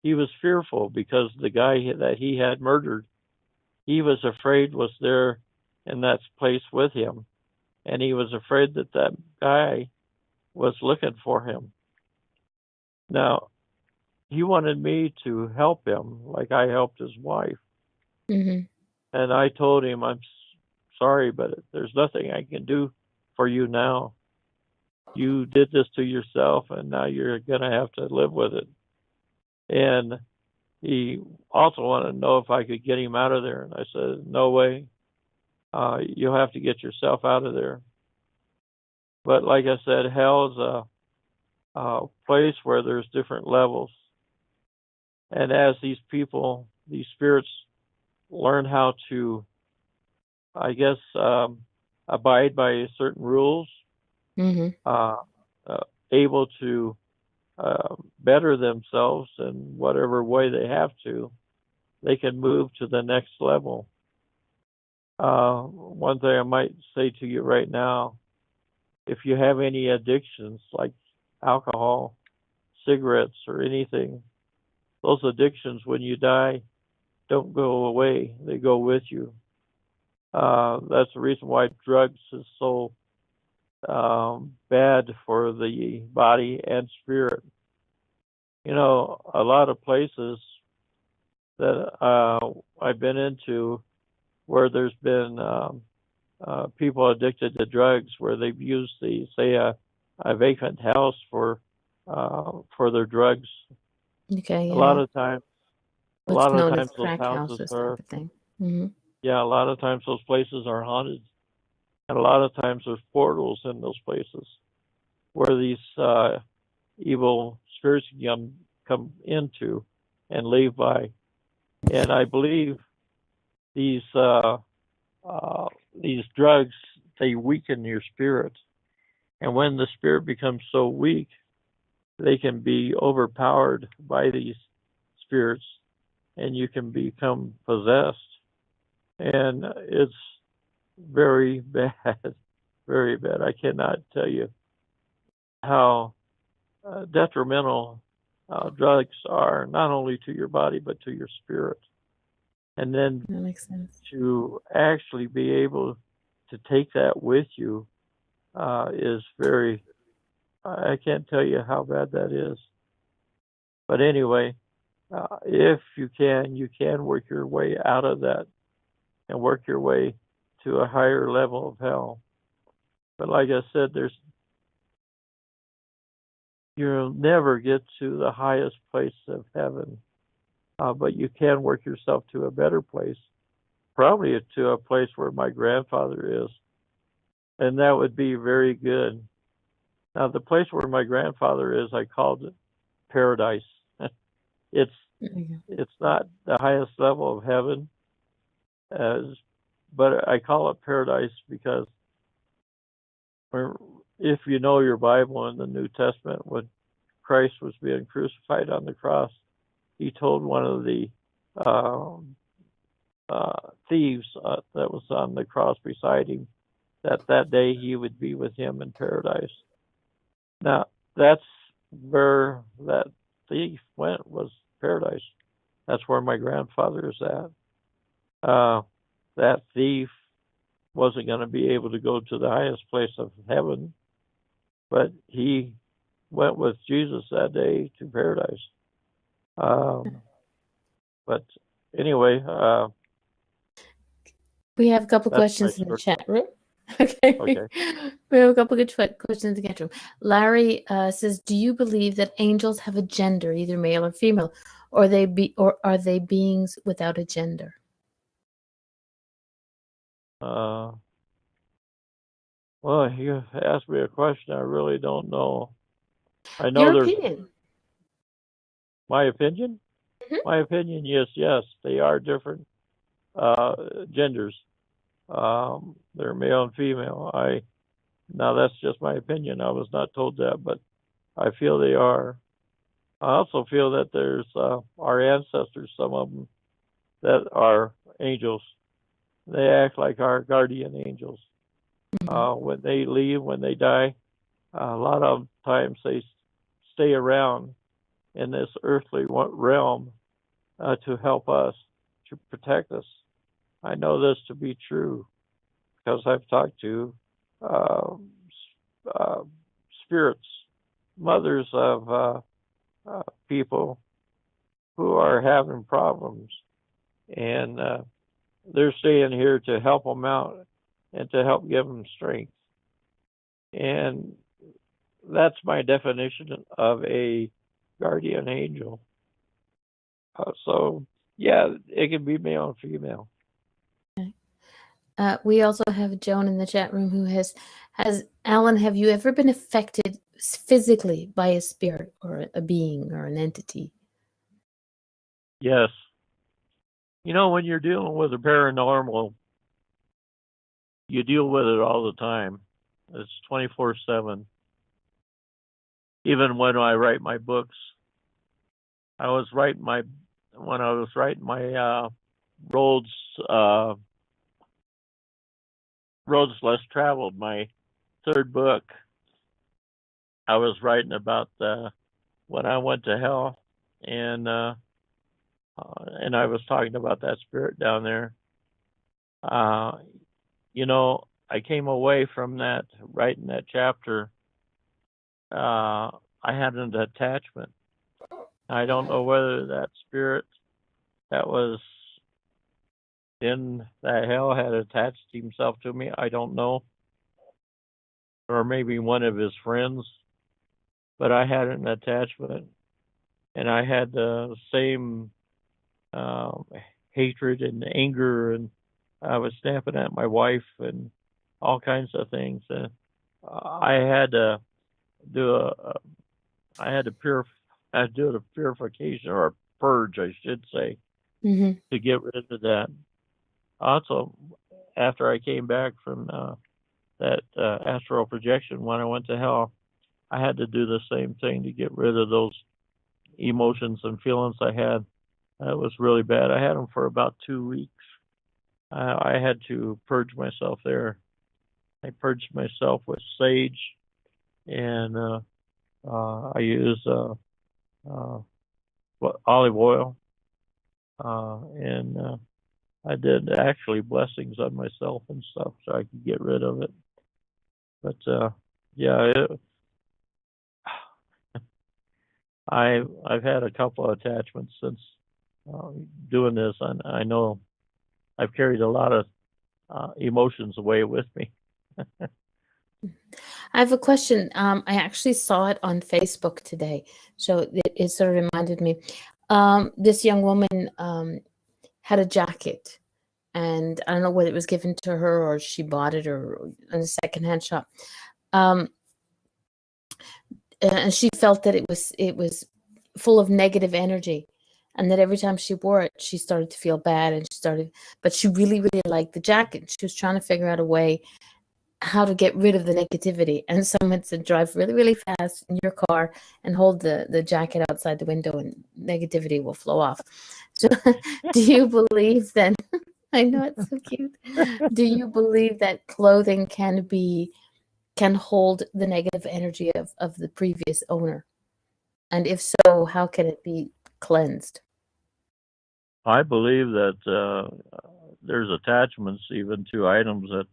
Speaker 1: he was fearful because the guy that he had murdered, he was afraid was there in that place with him, and he was afraid that that guy was looking for him. Now, he wanted me to help him like I helped his wife.
Speaker 2: Mm-hmm.
Speaker 1: And I told him, I'm sorry, but there's nothing I can do for you now. You did this to yourself, and now you're going to have to live with it. And he also wanted to know if I could get him out of there. And I said, no way. You'll have to get yourself out of there. But like I said, hell's a place where there's different levels. And as these people, these spirits, learn how to, I guess, abide by certain rules,
Speaker 2: Mm-hmm.
Speaker 1: able to better themselves in whatever way they have to, they can move to the next level. One thing I might say to you right now, if you have any addictions like alcohol, cigarettes, or anything, those addictions, when you die, don't go away. They go with you. That's the reason why drugs is so bad for the body and spirit. You know, a lot of places that I've been into where there's been people addicted to drugs, where they've used the say a vacant house for their drugs.
Speaker 2: Okay,
Speaker 1: A
Speaker 2: yeah.
Speaker 1: lot of times, a
Speaker 2: What's
Speaker 1: lot of
Speaker 2: known as
Speaker 1: times those
Speaker 2: crack
Speaker 1: houses
Speaker 2: houses type
Speaker 1: are,
Speaker 2: of thing. Mm-hmm.
Speaker 1: yeah, a lot of times those places are haunted, and a lot of times there's portals in those places where these evil spirits come into and leave by. And I believe these uh, these drugs, they weaken your spirit, and when the spirit becomes so weak, they can be overpowered by these spirits, and you can become possessed, and it's very bad, very bad. I cannot tell you how detrimental drugs are, not only to your body but to your spirit. And then
Speaker 2: That makes sense.
Speaker 1: to actually be able to take that with you is very, I can't tell you how bad that is. But anyway, if you can work your way out of that and work your way to a higher level of hell. But like I said, you'll never get to the highest place of heaven, but you can work yourself to a better place, probably to a place where my grandfather is, and that would be very good. Now, the place where my grandfather is, I called it paradise. it's it's not the highest level of heaven, as but I call it paradise because if you know your Bible in the New Testament, when Christ was being crucified on the cross, he told one of the uh, thieves that was on the cross beside him that day he would be with him in paradise. Now, that's where that thief went, was paradise. That's where my grandfather is at. That thief wasn't going to be able to go to the highest place of heaven, but he went with Jesus that day to paradise. But anyway,
Speaker 2: We have a couple
Speaker 1: that's my
Speaker 2: questions in the
Speaker 1: short
Speaker 2: chat
Speaker 1: story.
Speaker 2: room. Okay.
Speaker 1: Okay.
Speaker 2: We have a couple good questions in the chat room. Larry says, "Do you believe that angels have a gender, either male or female, or are they beings without a gender?"
Speaker 1: Well, you asked me a question I really don't know. I know
Speaker 2: Your
Speaker 1: there's
Speaker 2: opinion.
Speaker 1: my opinion.
Speaker 2: Mhm.
Speaker 1: My opinion, yes, they are different genders. They're male and female. Now that's just my opinion. I was not told that, but I feel they are. I also feel that there's our ancestors, some of them that are angels. They act like our guardian angels. When they leave, when they die, a lot of times they stay around in this earthly realm to help us, to protect us. I know this to be true because I've talked to uh, uh, spirits, mothers of people who are having problems, and they're staying here to help them out and to help give them strength. And that's my definition of a guardian angel. So, yeah, it can be male and female.
Speaker 2: Okay. We also have Joan in the chat room who has Alan, have you ever been affected physically by a spirit or a being or an entity?
Speaker 1: Yes. You know, when you're dealing with the paranormal, you deal with it all the time. It's 24/7. Even when I write my books, I was writing my when I was writing my roads uh, roads less traveled, my third book. I was writing about when I went to hell, and and I was talking about that spirit down there. Uh, you know, I came away from that writing that chapter. I had an attachment. I don't know whether that spirit that was in that hell had attached himself to me. I don't know, or maybe one of his friends. But I had an attachment, and I had the same uh, hatred and anger, and I was snapping at my wife and all kinds of things. And I had to do I had to I had to do a purification or a purge, I should say, to get rid of that. Also, after I came back from that astral projection when I went to hell, I had to do the same thing to get rid of those emotions and feelings I had. It was really bad. I had them for about 2 weeks. I had to purge myself there. I purged myself with sage, and I use olive oil, and I did actually blessings on myself and stuff so I could get rid of it. But yeah, I've had a couple of attachments since doing this, and I know I've carried a lot of emotions away with me.
Speaker 2: I have a question. I actually saw it on Facebook today, so it sort of reminded me. This young woman had a jacket, and I don't know whether it was given to her or she bought it or in a secondhand shop. And she felt that it was full of negative energy, and that every time she wore it, she started to feel bad, and but she really, really liked the jacket. She was trying to figure out a way how to get rid of the negativity. And someone said, drive really, really fast in your car and hold the jacket outside the window, and negativity will flow off. So do you believe that? I know it's so cute. Do you believe that clothing can hold the negative energy of the previous owner? And if so, how can it be cleansed?
Speaker 1: I believe that there's attachments even to items that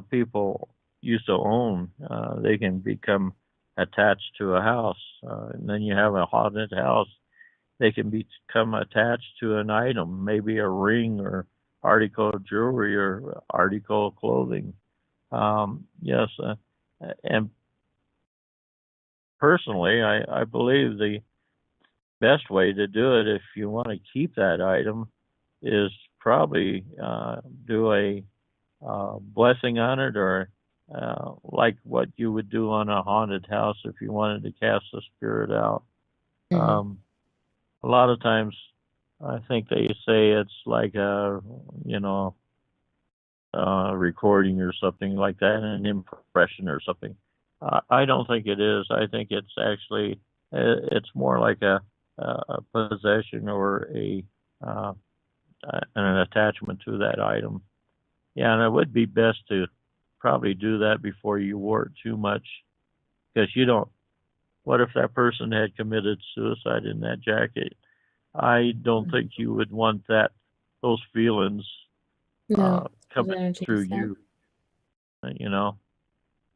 Speaker 1: people used to own. They can become attached to a house, and then you have a haunted house. They can become attached to an item, maybe a ring or article of jewelry or article of clothing. Yes, and personally, I believe the best way to do it if you want to keep that item is probably do a blessing on it, or like what you would do on a haunted house if you wanted to cast the spirit out. A lot of times, I think they say it's like a, you know, recording or something like that, an impression or something. I don't think it is. I think it's actually It's more like a possession or an attachment to that item. Yeah, and it would be best to probably do that before you wore it too much, because you don't. What if that person had committed suicide in that jacket? I don't think you would want those feelings
Speaker 2: No, those
Speaker 1: coming through
Speaker 2: energies. Yeah.
Speaker 1: you, you know.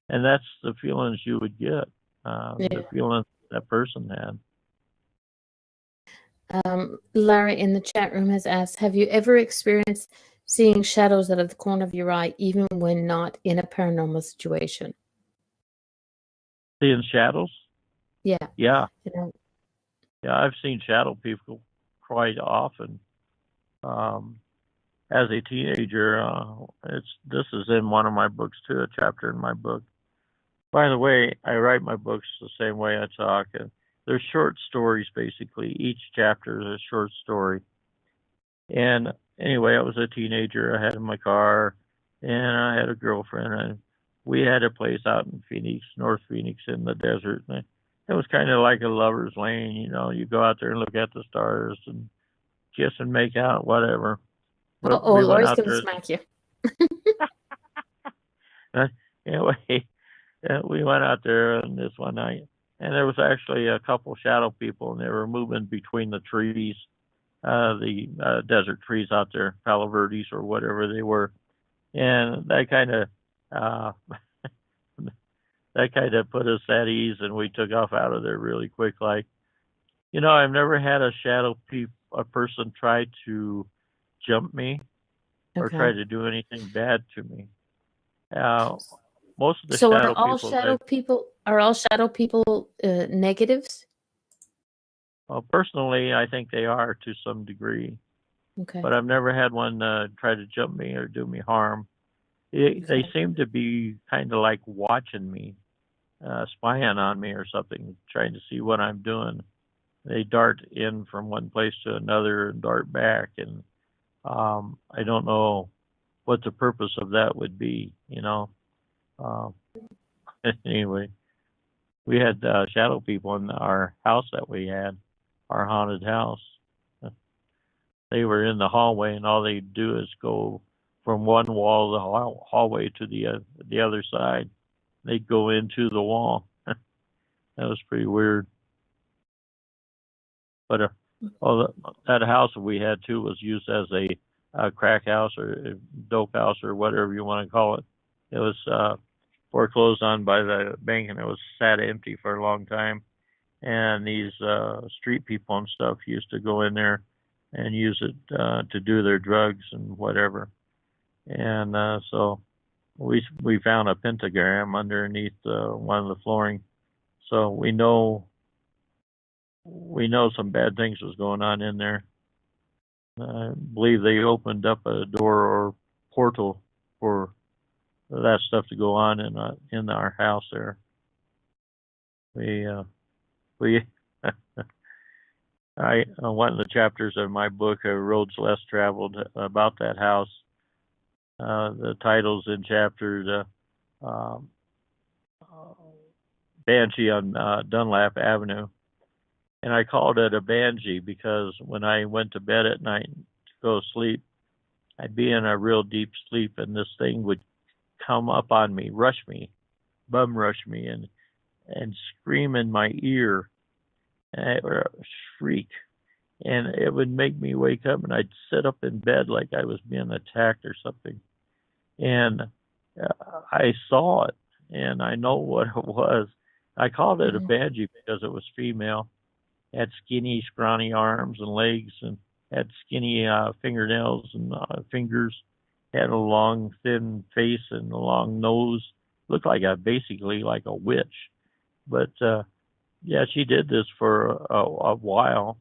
Speaker 1: And that's the feelings you would get, the
Speaker 2: Yeah.
Speaker 1: feelings that person had.
Speaker 2: Larry in the chat room has asked, have you ever experienced seeing shadows out of the corner of your eye, even when not in a paranormal situation?
Speaker 1: Seeing shadows?
Speaker 2: Yeah.
Speaker 1: Yeah.
Speaker 2: You know,
Speaker 1: Yeah, I've seen shadow people quite often. As a teenager, this is in one of my books too, a chapter in my book. By the way, I write my books the same way I talk. And they're short stories, basically. Each chapter is a short story. And anyway, I was a teenager. I had my car, and I had a girlfriend, and we had a place out in Phoenix, North Phoenix, in the desert. And it was kind of like a lover's lane. You go out there and look at the stars and kiss and make out, whatever. But
Speaker 2: oh,
Speaker 1: we went
Speaker 2: Lori's
Speaker 1: out
Speaker 2: going to
Speaker 1: there.
Speaker 2: smack you.
Speaker 1: Anyway, we went out there on this one night, and there was actually a couple shadow people, and they were moving between the trees, the desert trees out there, Palo Verdes or whatever they were, and uh, that kind of put us at ease, and we took off out of there really quick. Like, I've never had a person try to jump me or try
Speaker 2: Okay.
Speaker 1: to do anything bad to me. Uh, most of the
Speaker 2: So
Speaker 1: shadow people
Speaker 2: are all shadow people negatives?
Speaker 1: well, personally, I think they are to some degree,
Speaker 2: Okay.
Speaker 1: but I've never had one try to jump me or do me harm. They seem to be kind of like watching me, spying on me or something, trying to see what I'm doing. They dart in from one place to another and dart back, and I don't know what the purpose of that would be. Um, anyway, we had shadow people in our house that we had, our haunted house. They were in the hallway, and all they'd do is go from one wall of the hallway to the other side. They'd go into the wall. That was pretty weird. But that house that we had too was used as a crack house or a dope house or whatever you want to call it. It was foreclosed on by the bank, and it was sat empty for a long time. And these street people and stuff used to go in there and use it to do their drugs and whatever. And so we found a pentagram underneath one of the flooring, so we know some bad things was going on in there. I believe they opened up a door or portal for that stuff to go on in our house there. We one of the chapters of my book, Roads Less Traveled, about that house. The titles in chapter Banshee on Dunlap Avenue. And I called it a banshee because when I went to bed at night to go to sleep, I'd be in a real deep sleep, and this thing would come up on me, bum rush me, and scream in my ear, or shriek. And it would make me wake up, and I'd sit up in bed like I was being attacked or something. And I saw it, and I know what it was. I called it a banshee because it was female. Had skinny, scrawny arms and legs, and had skinny fingernails and fingers. Had a long, thin face and a long nose. Looked like basically like a witch. But yeah, she did this for a while,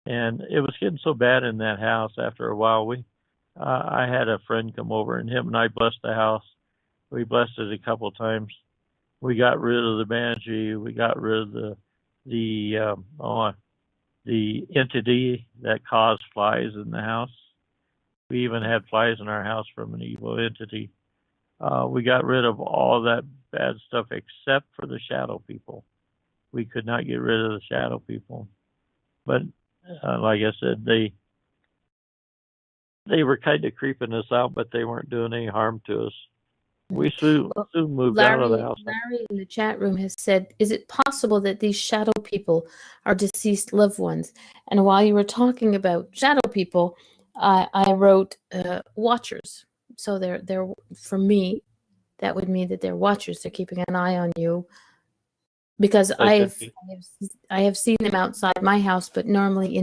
Speaker 1: and it was getting so bad in that house. After a while, I had a friend come over, and him and I blessed the house. We blessed it a couple of times. We got rid of the banshee. We got rid of the entity that caused flies in the house. We even had flies in our house from an evil entity. We got rid of all that bad stuff except for the shadow people. we could not get rid of the shadow people. But like I said, they were kind of creeping us out, but they weren't doing any harm to us. We soon
Speaker 2: Well,
Speaker 1: moved out of the
Speaker 2: Larry,
Speaker 1: house.
Speaker 2: Larry in the chat room has said, "Is it possible that these shadow people are deceased loved ones?" And while you were talking about shadow people, I wrote watchers. So they're for me, that would mean that they're watchers. They're keeping an eye on you because
Speaker 1: They could be.
Speaker 2: I have seen them outside my house, but normally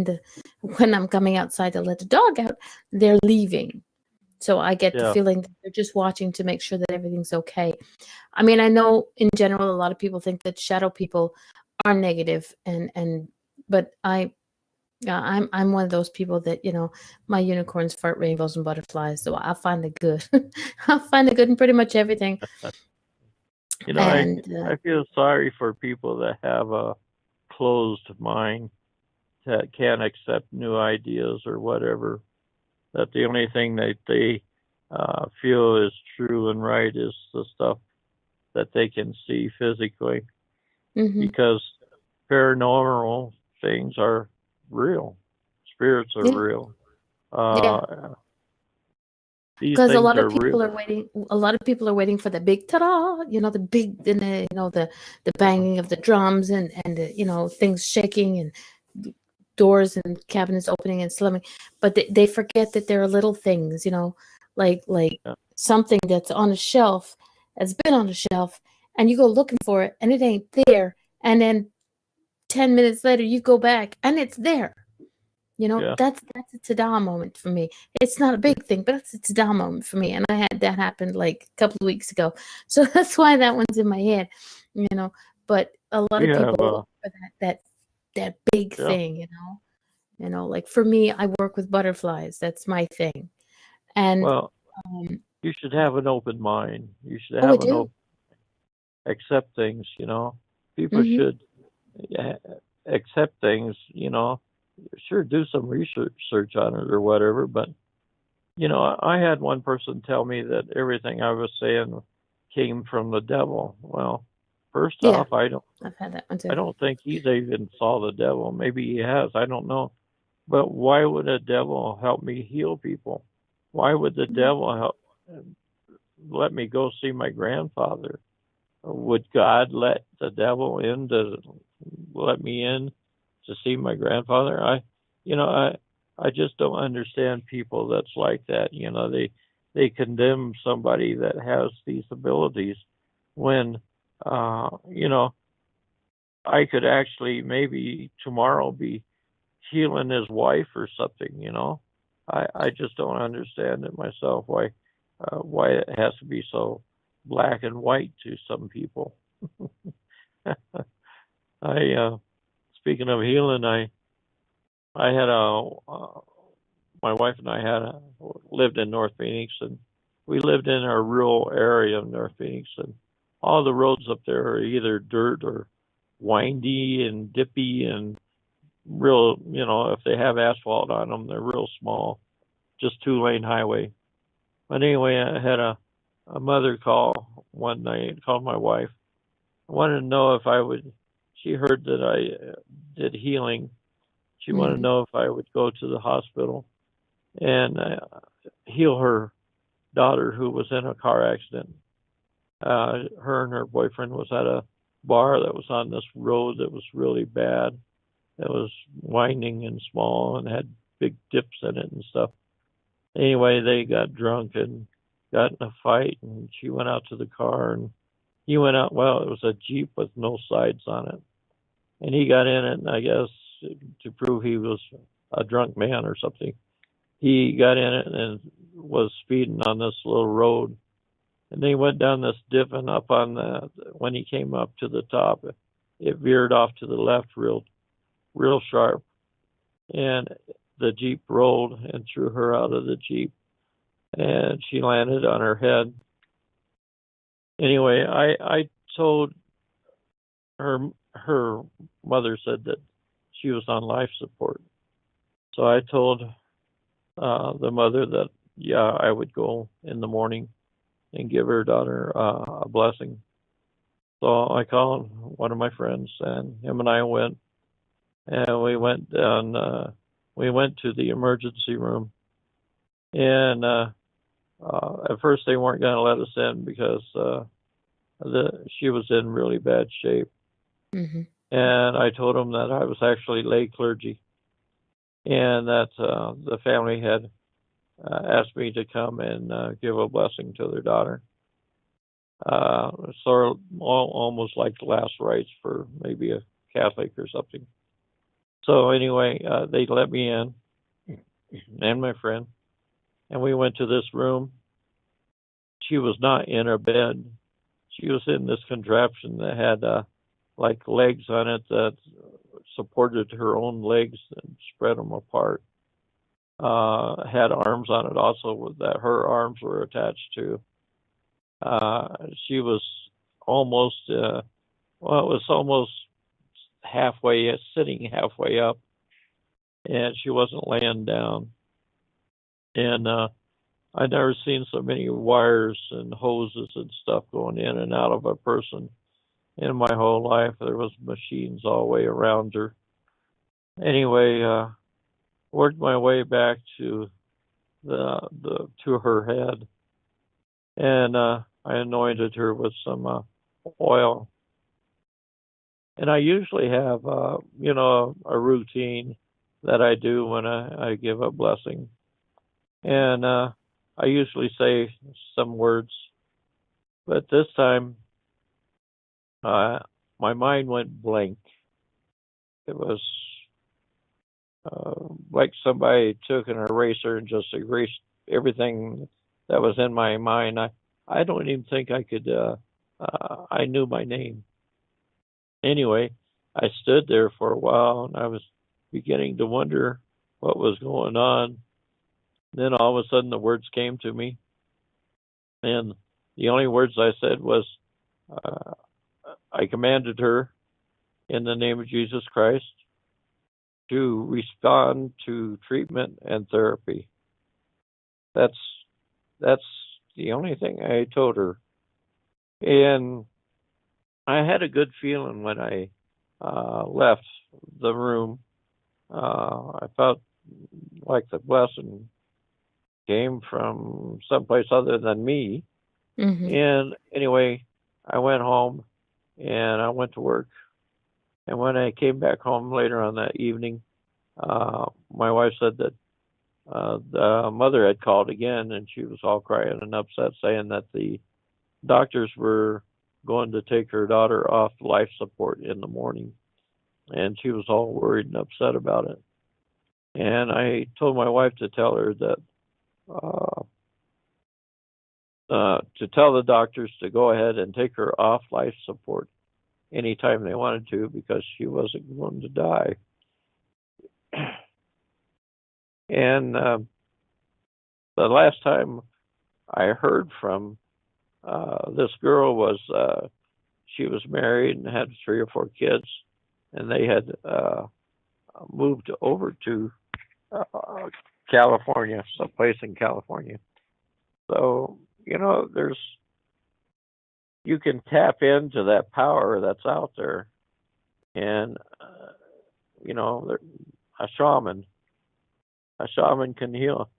Speaker 2: when I'm coming outside to let the dog out, they're leaving. So I get the
Speaker 1: Yeah.
Speaker 2: feeling that they're just watching to make sure that everything's okay. I mean, I know in general a lot of people think that shadow people are negative, but I'm one of those people that my unicorns fart rainbows and butterflies, so I'll find the good. I'll find the good in pretty much everything. And
Speaker 1: I feel sorry for people that have a closed mind that can't accept new ideas or whatever. That the only thing that they feel is true and right is the stuff that they can see physically, because paranormal things are real, spirits are
Speaker 2: yeah,
Speaker 1: real.
Speaker 2: yeah.
Speaker 1: These
Speaker 2: Because a
Speaker 1: things
Speaker 2: lot of
Speaker 1: are
Speaker 2: people
Speaker 1: real.
Speaker 2: are waiting. A lot of people are waiting for the big ta-da. The big, the banging of the drums and the things shaking and doors and cabinets opening and slamming. But they forget that there are little things. Like
Speaker 1: Yeah,
Speaker 2: something that's on a shelf, has been on a shelf, and you go looking for it and it ain't there. And then 10 minutes later, you go back and it's there.
Speaker 1: yeah.
Speaker 2: That's a ta-da moment for me. It's not a big thing, but it's a ta-da moment for me. And I had that happen like a couple of weeks ago. So that's why that one's in my head, you know. But a lot
Speaker 1: We
Speaker 2: of
Speaker 1: have,
Speaker 2: people look for that big
Speaker 1: yeah.
Speaker 2: thing. Like for me, I work with butterflies. That's my thing. And
Speaker 1: Well,
Speaker 2: um,
Speaker 1: you should have an open mind. You should
Speaker 2: oh, I
Speaker 1: have an
Speaker 2: do.
Speaker 1: open accept things. People
Speaker 2: Mm-hmm.
Speaker 1: should accept things. Sure, do some research on it or whatever. But I had one person tell me that everything I was saying came from the devil. Well, first
Speaker 2: Yeah,
Speaker 1: off, I don't
Speaker 2: I've had that one
Speaker 1: I
Speaker 2: too.
Speaker 1: don't think he's even saw the devil. Maybe he has. I don't know. But why would a devil help me heal people? Why would the devil help let me go see my grandfather? Would God let the devil in to let me in to see my grandfather? I just don't understand people that's like that. They condemn somebody that has these abilities when you know I could actually maybe tomorrow be healing his wife or something. I just don't understand it myself why it has to be so black and white to some people. I Speaking of healing, I had my wife and I lived in North Phoenix, and we lived in a rural area of North Phoenix, and all the roads up there are either dirt or windy and dippy and real. If they have asphalt on them, they're real small, just 2-lane highway. But anyway, I had a mother call one night, called my wife. I wanted to know if I would. She heard that I did healing. She wanted to
Speaker 2: Mm-hmm.
Speaker 1: know if I would go to the hospital and heal her daughter who was in a car accident. Her and her boyfriend was at a bar that was on this road that was really bad. It was winding and small and had big dips in it and stuff. Anyway, they got drunk and got in a fight, and she went out to the car, and he went out. Well, it was a Jeep with no sides on it, and he got in it, and I guess to prove he was a drunk man or something, he got in it and was speeding on this little road, and they went down this dip, and up on when he came up to the top, it veered off to the left real sharp, and the Jeep rolled and threw her out of the Jeep, and she landed on her head. Anyway, I told her mother said that she was on life support. So I told the mother that, yeah, I would go in the morning and give her daughter a blessing. So I called one of my friends, and him and I went, and we went down. We went to the emergency room, and at first they weren't going to let us in because she was in really bad shape.
Speaker 2: Mm-hmm.
Speaker 1: And I told them that I was actually lay clergy, and that the family had asked me to come and give a blessing to their daughter. Sort of almost like the last rites for maybe a Catholic or something. So anyway, they let me in, and my friend, and we went to this room. She was not in her bed. She was in this contraption that had like legs on it that supported her own legs and spread them apart. Had arms on it also that her arms were attached to. She was almost, well, it was almost halfway, sitting halfway up, and she wasn't laying down. And I'd never seen so many wires and hoses and stuff going in and out of a person in my whole life. There was machines all the way around her. Anyway, worked my way back to to her head, and I anointed her with some oil. And I usually have, a routine that I do when I give a blessing, and I usually say some words, but this time, my mind went blank. It was like somebody took an eraser and just erased everything that was in my mind. I don't even think I could. I knew my name. Anyway, I stood there for a while and I was beginning to wonder what was going on. Then all of a sudden the words came to me, and the only words I said was, uh, I commanded her in the name of Jesus Christ to respond to treatment and therapy. That's that's the only thing I told her, and I had a good feeling when I left the room. I felt like the blessing came from someplace other than me.
Speaker 2: Mm-hmm.
Speaker 1: And anyway, I went home and I went to work. And when I came back home later on that evening, my wife said that the mother had called again, and she was all crying and upset, saying that the doctors were going to take her daughter off life support in the morning, and she was all worried and upset about it. And I told my wife to tell her that uh, to tell the doctors to go ahead and take her off life support anytime they wanted to because she wasn't going to die. And the last time I heard from this girl was she was married and had 3 or 4 kids, and they had moved over to California, someplace in California. So there's you can tap into that power that's out there, and a shaman, a shaman can heal.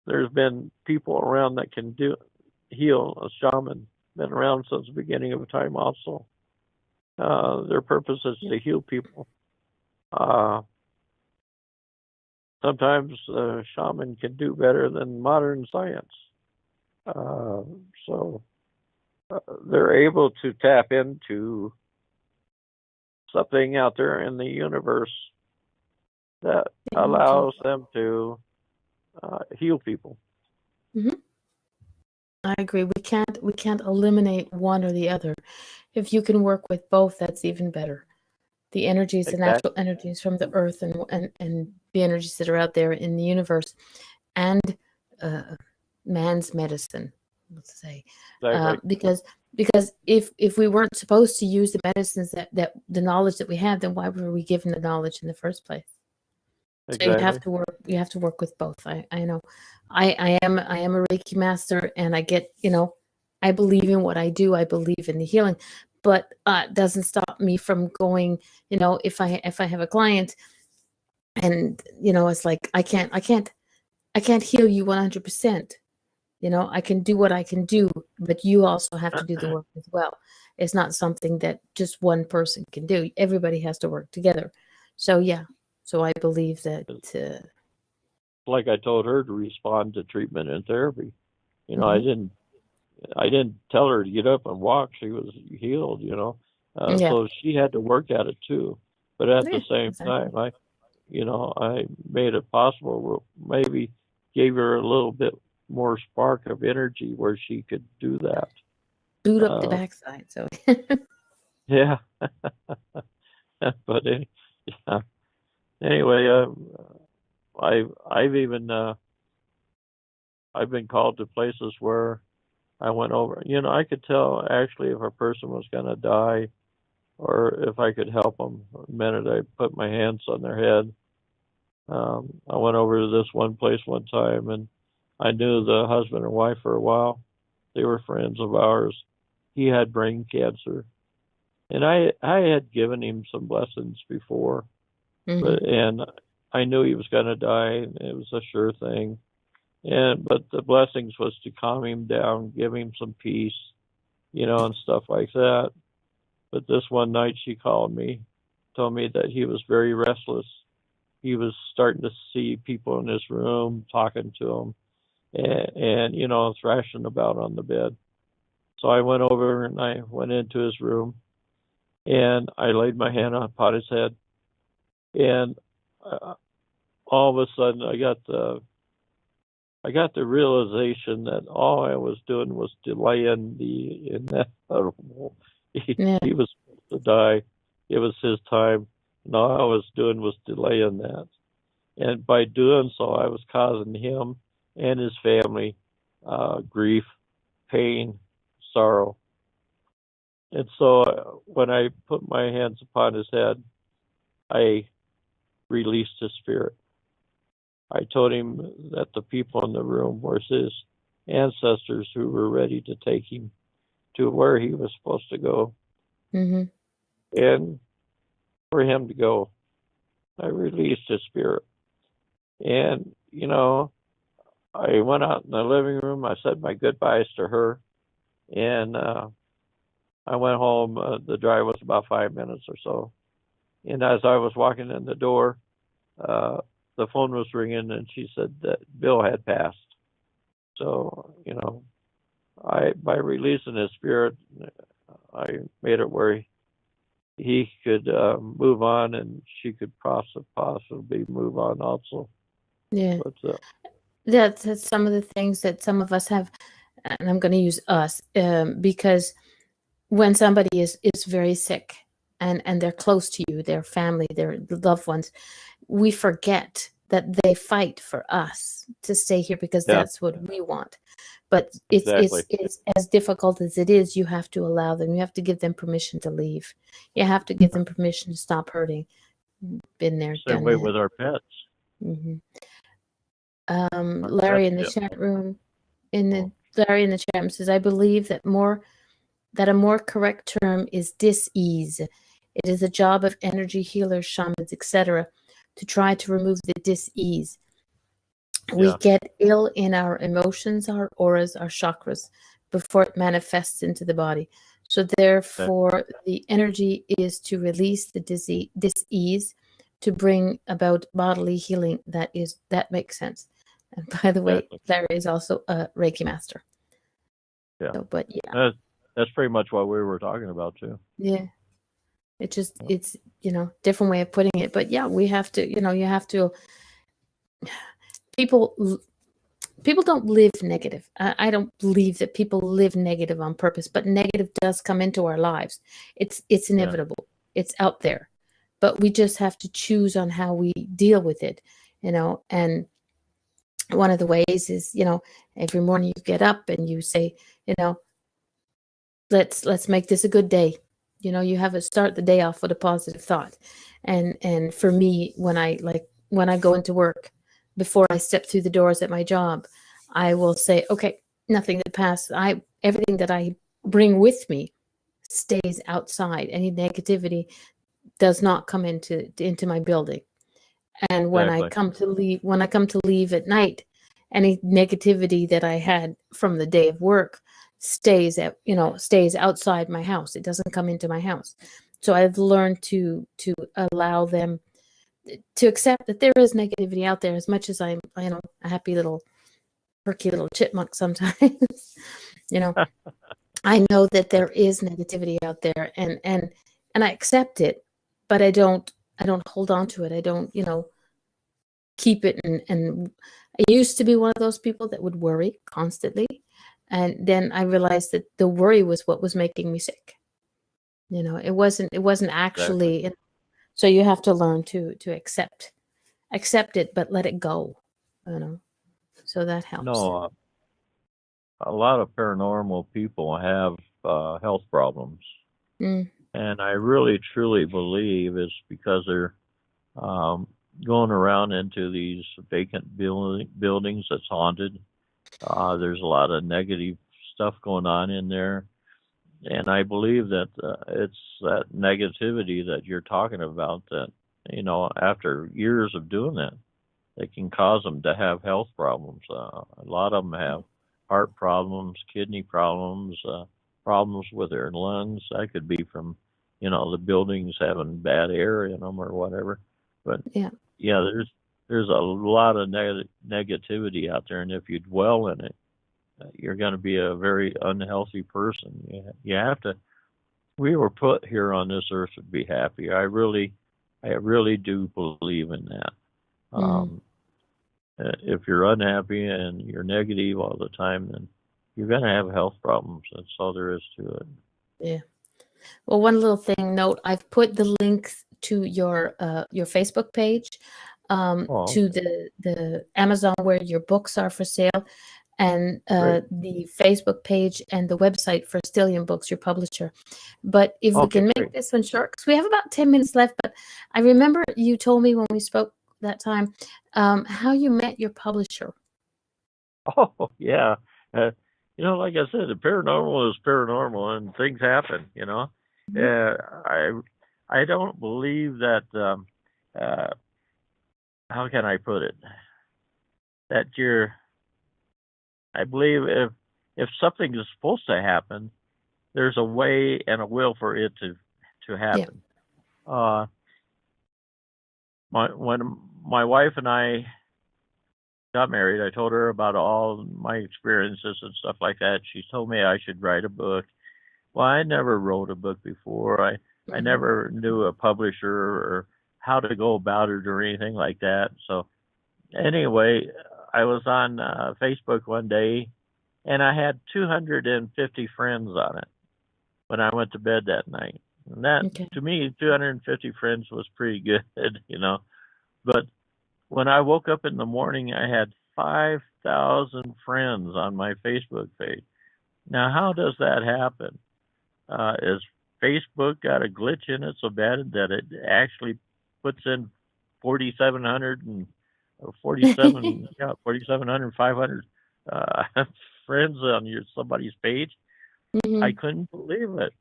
Speaker 1: There's been people around that can heal. A shaman been around since the beginning of time. Also, their purpose is to heal people. Sometimes a shaman can do better than modern science. Uh, so they're able to tap into something out there in the universe that allows them to heal people.
Speaker 2: Mm-hmm. I agree. We can't eliminate one or the other. If you can work with both, that's even better. The energies, the natural
Speaker 1: Exactly.
Speaker 2: energies from the earth, and the energies that are out there in the universe, and uh, man's medicine, let's say,
Speaker 1: Exactly.
Speaker 2: because if we weren't supposed to use the medicines that the knowledge that we have, then why were we given the knowledge in the first place? So you have
Speaker 1: Exactly.
Speaker 2: to work. You have to work with both. I know. I am a Reiki master, and I get I believe in what I do. I believe in the healing, but doesn't stop me from going. If I have a client, and it's like I can't heal you 100%. I can do what I can do, but you also have to do the work as well. It's not something that just one person can do. Everybody has to work together. So yeah, so I believe that.
Speaker 1: Like I told her to respond to treatment and therapy.
Speaker 2: Mhm.
Speaker 1: I didn't tell her to get up and walk. She was healed.
Speaker 2: Yeah,
Speaker 1: So she had to work at it too. But at the
Speaker 2: yeah,
Speaker 1: same
Speaker 2: exactly.
Speaker 1: time, I made it possible. Maybe gave her a little bit more spark of energy where she could do that.
Speaker 2: Boot up the
Speaker 1: Uh,
Speaker 2: backside. So
Speaker 1: yeah, but yeah. Anyway, I've even I've been called to places where I went over. I could tell actually if a person was going to die or if I could help them. The minute I put my hands on their head, I went over to this one place one time, and I knew the husband and wife for a while. They were friends of ours. He had brain cancer, and I had given him some blessings before,
Speaker 2: hmm
Speaker 1: and I knew he was going to die, and it was a sure thing. But the blessings was to calm him down, give him some peace, and stuff like that. But this one night she called me, told me that he was very restless. He was starting to see people in his room, talking to him, and thrashing about on the bed. So I went over and I went into his room and I laid my hand upon his head, and uh, all of a sudden I got the realization that all I was doing was delaying the inevitable.
Speaker 2: yeah,
Speaker 1: He was supposed to die. It was his time, and all I was doing was delaying that. And by doing so, I was causing him and his family grief, pain, sorrow. And so when I put my hands upon his head, I released his spirit. I told him that the people in the room were his ancestors who were ready to take him to where he was supposed to go.
Speaker 2: hmm
Speaker 1: And for him to go, I released his spirit. And, I went out in the living room. I said my goodbyes to her. And I went home. The drive was about 5 minutes or so. And as I was walking in the door, uh, the phone was ringing, and she said that Bill had passed. So, I by releasing his spirit, I made it where he could move on, and she could possibly move on also.
Speaker 2: yeah.
Speaker 1: But
Speaker 2: That's some of the things that some of us have, and I'm going to use us because when somebody is very sick and they're close to you, their family, their loved ones, we forget that they fight for us to stay here because
Speaker 1: yeah,
Speaker 2: that's what we want. But it's
Speaker 1: exactly.
Speaker 2: it's it's as difficult as it is. You have to allow them. You have to give them permission to leave. You have to give them permission to stop hurting. Been there,
Speaker 1: Same
Speaker 2: done
Speaker 1: way
Speaker 2: that.
Speaker 1: with our pets.
Speaker 2: hmm
Speaker 1: Our
Speaker 2: Larry
Speaker 1: pets
Speaker 2: in the
Speaker 1: get
Speaker 2: chat room, in the
Speaker 1: well.
Speaker 2: Larry in the chat room says, "I believe that a more correct term is dis-ease. It is a job of energy healers, shamans, etc., to try to remove the dis-ease. We
Speaker 1: Yeah,
Speaker 2: get ill in our emotions, our auras, our chakras before it manifests into the body. So
Speaker 1: exactly.
Speaker 2: therefore, the energy is to release the dis-ease to bring about bodily healing. That makes sense. And by the way,
Speaker 1: Exactly.
Speaker 2: Larry is also a Reiki master.
Speaker 1: Yeah,
Speaker 2: So, but yeah,
Speaker 1: that's pretty much what we were talking about too.
Speaker 2: yeah.
Speaker 1: Yeah,
Speaker 2: It's different way of putting it, but yeah, we have to, you have to. People people don't live negative. I don't believe that people live negative on purpose, but negative does come into our lives. It's
Speaker 1: yeah,
Speaker 2: inevitable. It's out there, but we just have to choose on how we deal with it. And one of the ways is, every morning you get up and you say, you know, let's make this a good day. You have to start the day off with a positive thought. And for me, when I go into work, before I step through the doors at my job, I will say, okay, nothing that passed. everything that I bring with me stays outside. Any negativity does not come into my building. And when I
Speaker 1: Exactly.
Speaker 2: come to leave at night, any negativity that I had from the day of work stays outside my house. It doesn't come into my house. So I've learned to allow them to accept that there is negativity out there, as much as I'm, a happy little perky little chipmunk sometimes. you know, I know that there is negativity out there, and I accept it, but I don't hold on to it. I don't, keep it, and I used to be one of those people that would worry constantly, and then I realized that the worry was what was making me sick. It wasn't
Speaker 1: Exactly.
Speaker 2: actually. So you have to learn to accept it, but let it go. You know, so that helps.
Speaker 1: No, a lot of paranormal people have health problems,
Speaker 2: Mm,
Speaker 1: and I really truly believe it's because they're um, going around into these vacant buildings that's haunted. There's a lot of negative stuff going on in there, and I believe that it's that negativity that you're talking about that after years of doing that, it can cause them to have health problems. A lot of them have heart problems, kidney problems, problems with their lungs. That could be from, the buildings having bad air in them or whatever. But
Speaker 2: yeah.
Speaker 1: yeah, there's a lot of negativity out there, and if you dwell in it, you're going to be a very unhealthy person. You have to. We were put here on this earth to be happy. I really do believe in that.
Speaker 2: Mm,
Speaker 1: Um, if you're unhappy and you're negative all the time, then you're going to have health problems. That's all there is to it.
Speaker 2: yeah. Well, one little thing note, I've put the links to your Facebook page,
Speaker 1: Oh,
Speaker 2: to
Speaker 1: okay.
Speaker 2: the Amazon where your books are for sale, and
Speaker 1: Great.
Speaker 2: the Facebook page and the website for Stillion Books, your publisher. But if we
Speaker 1: Okay,
Speaker 2: can make
Speaker 1: great.
Speaker 2: this one short, because we have about 10 minutes left, but I remember you told me when we spoke that time, how you met your publisher.
Speaker 1: Oh, yeah. Uh, like I said, the paranormal is paranormal, and things happen.
Speaker 2: Mhm.
Speaker 1: uh, I I don't believe that. Uh, how can I put it? That you're. I believe if something is supposed to happen, there's a way and a will for it to
Speaker 2: Yeah.
Speaker 1: happen. Uh, when my wife and I got married, I told her about all my experiences and stuff like that. She told me I should write a book. Well, I never wrote a book before. I
Speaker 2: Hmm.
Speaker 1: never knew a publisher or how to go about it or anything like that. So anyway, I was on Facebook one day and I had 250 friends on it when I went to bed that night. And that,
Speaker 2: Okay.
Speaker 1: to me, 250 friends was pretty good. But when I woke up in the morning, I had 5,000 friends on my Facebook page. Now, how does that happen? Is Facebook got a glitch in it so bad that it actually puts in 4,700 and 47, yeah, 4,700, 500 friends on somebody's page? I
Speaker 2: Hmm.
Speaker 1: couldn't believe it.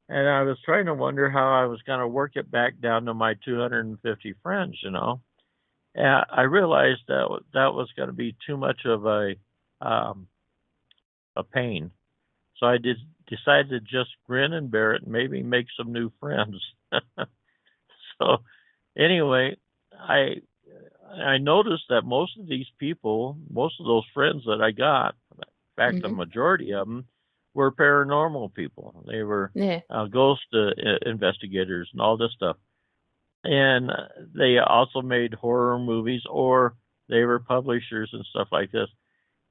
Speaker 1: And I was trying to wonder how I was going to work it back down to my 250 friends. And I realized that was going to be too much of um, a pain. So I decided to just grin and bear it and maybe make some new friends. So anyway, I I noticed that most of these people, most of those friends that I got, in fact, the
Speaker 2: Hmm.
Speaker 1: majority of them were paranormal people. They were
Speaker 2: Yeah.
Speaker 1: ghost investigators and all this stuff. And they also made horror movies or they were publishers and stuff like this.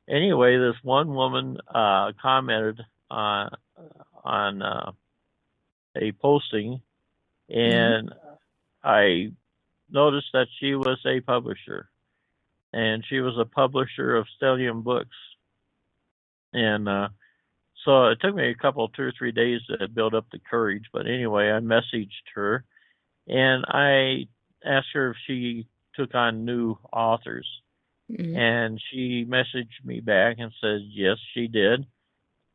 Speaker 1: Anyway, this one woman commented on a posting,
Speaker 2: Hmm.
Speaker 1: and I noticed that she was a publisher, and she was a publisher of Stellium Books. And so it took me a couple, 2 or 3 days to build up the courage. But anyway, I messaged her and I asked her if she took on new authors.
Speaker 2: Hmm.
Speaker 1: And she messaged me back and said, yes, she did.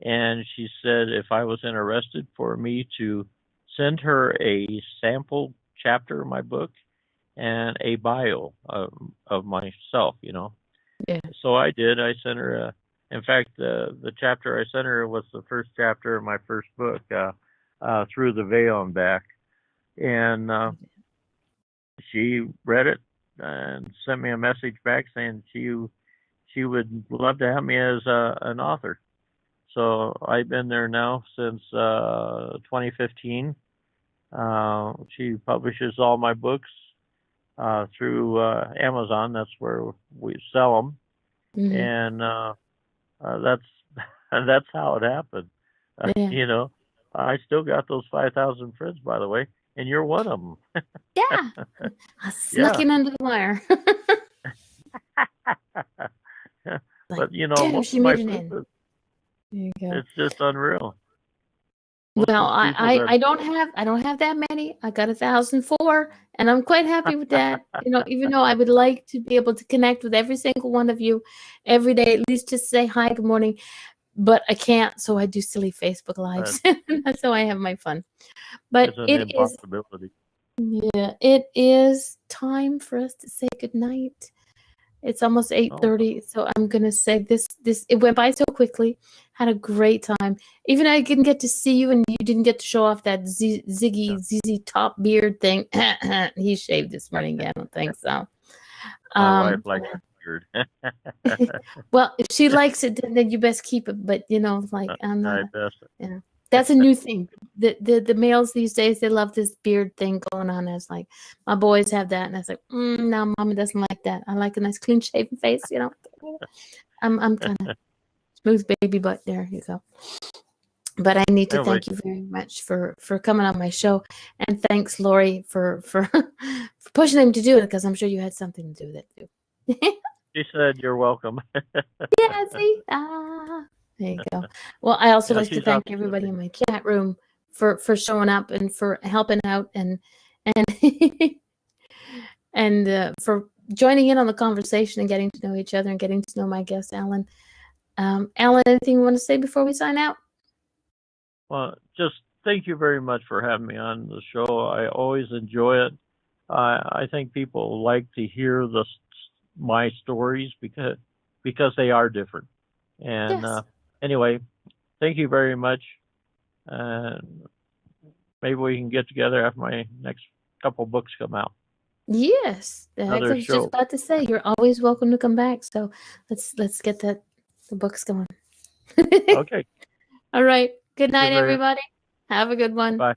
Speaker 1: and she said if I was interested for me to send her a sample chapter of my book and a bio of myself,
Speaker 2: Yeah.
Speaker 1: So I did. I sent her in fact, the chapter I sent her was the first chapter of my first book, Through the Veil and Back. And she read it and sent me a message back saying she would love to have me as an author. So I've been there now since 2015. She publishes all my books through Amazon. That's where we sell them, and that's that's how it happened.
Speaker 2: Yeah.
Speaker 1: I still got those 5,000 friends, by the way, and you're one of them.
Speaker 2: Yeah. I snuck
Speaker 1: Yeah.
Speaker 2: in under the wire.
Speaker 1: But
Speaker 2: Damn,
Speaker 1: most
Speaker 2: she
Speaker 1: of my
Speaker 2: made it
Speaker 1: friends,
Speaker 2: in. There you go.
Speaker 1: it's just unreal. Most
Speaker 2: Well,
Speaker 1: of the people
Speaker 2: I,
Speaker 1: that
Speaker 2: I don't have that many. I got 1,004, and I'm quite happy with that. Even though I would like to be able to connect with every single one of you every day, at least just say hi, good morning, but I can't, so I do silly Facebook lives. That's how I have my fun. But
Speaker 1: it's an
Speaker 2: it is,
Speaker 1: impossibility.
Speaker 2: yeah, it is time for us to say good night. It's almost
Speaker 1: Oh,
Speaker 2: 8:30, so I'm gonna say this. It went by so quickly. Had a great time. Even I didn't get to see you, and you didn't get to show off that
Speaker 1: yeah.
Speaker 2: ZZ top beard thing. He shaved this morning. Yeah, I don't think so.
Speaker 1: My wife
Speaker 2: Um,
Speaker 1: likes it weird.
Speaker 2: well, if she likes it, then you best keep it. But like I'm not.
Speaker 1: I best.
Speaker 2: That's a new thing. The males these days, they love this beard thing going on. It's like my boys have that, and I was like, no, mama doesn't like that. I like a nice clean shaven face. I'm kind of smooth baby butt. There you go. But I need to
Speaker 1: Anyway,
Speaker 2: thank you very much for coming on my show, and thanks Lori for for pushing him to do it, because I'm sure you had something to do with it too.
Speaker 1: she said you're welcome.
Speaker 2: Yeah, see? There you go. Well, I also
Speaker 1: Yeah,
Speaker 2: like to
Speaker 1: she's
Speaker 2: thank everybody
Speaker 1: optimistic.
Speaker 2: in my chat room for showing up and for helping out and and for joining in on the conversation and getting to know each other and getting to know my guest, Alan. Alan, anything you want to say before we sign out?
Speaker 1: Well, just thank you very much for having me on the show. I always enjoy it. I think people like to hear my stories because they are different. And
Speaker 2: Yes.
Speaker 1: anyway, thank you very much. And maybe we can get together after my next couple books come out.
Speaker 2: Yes. I
Speaker 1: Another
Speaker 2: was just
Speaker 1: show.
Speaker 2: about to say you're always welcome to come back. So let's get the books going.
Speaker 1: Okay.
Speaker 2: All right. Good
Speaker 1: Thank you
Speaker 2: night,
Speaker 1: very much.
Speaker 2: everybody. Have a good one.
Speaker 1: Bye.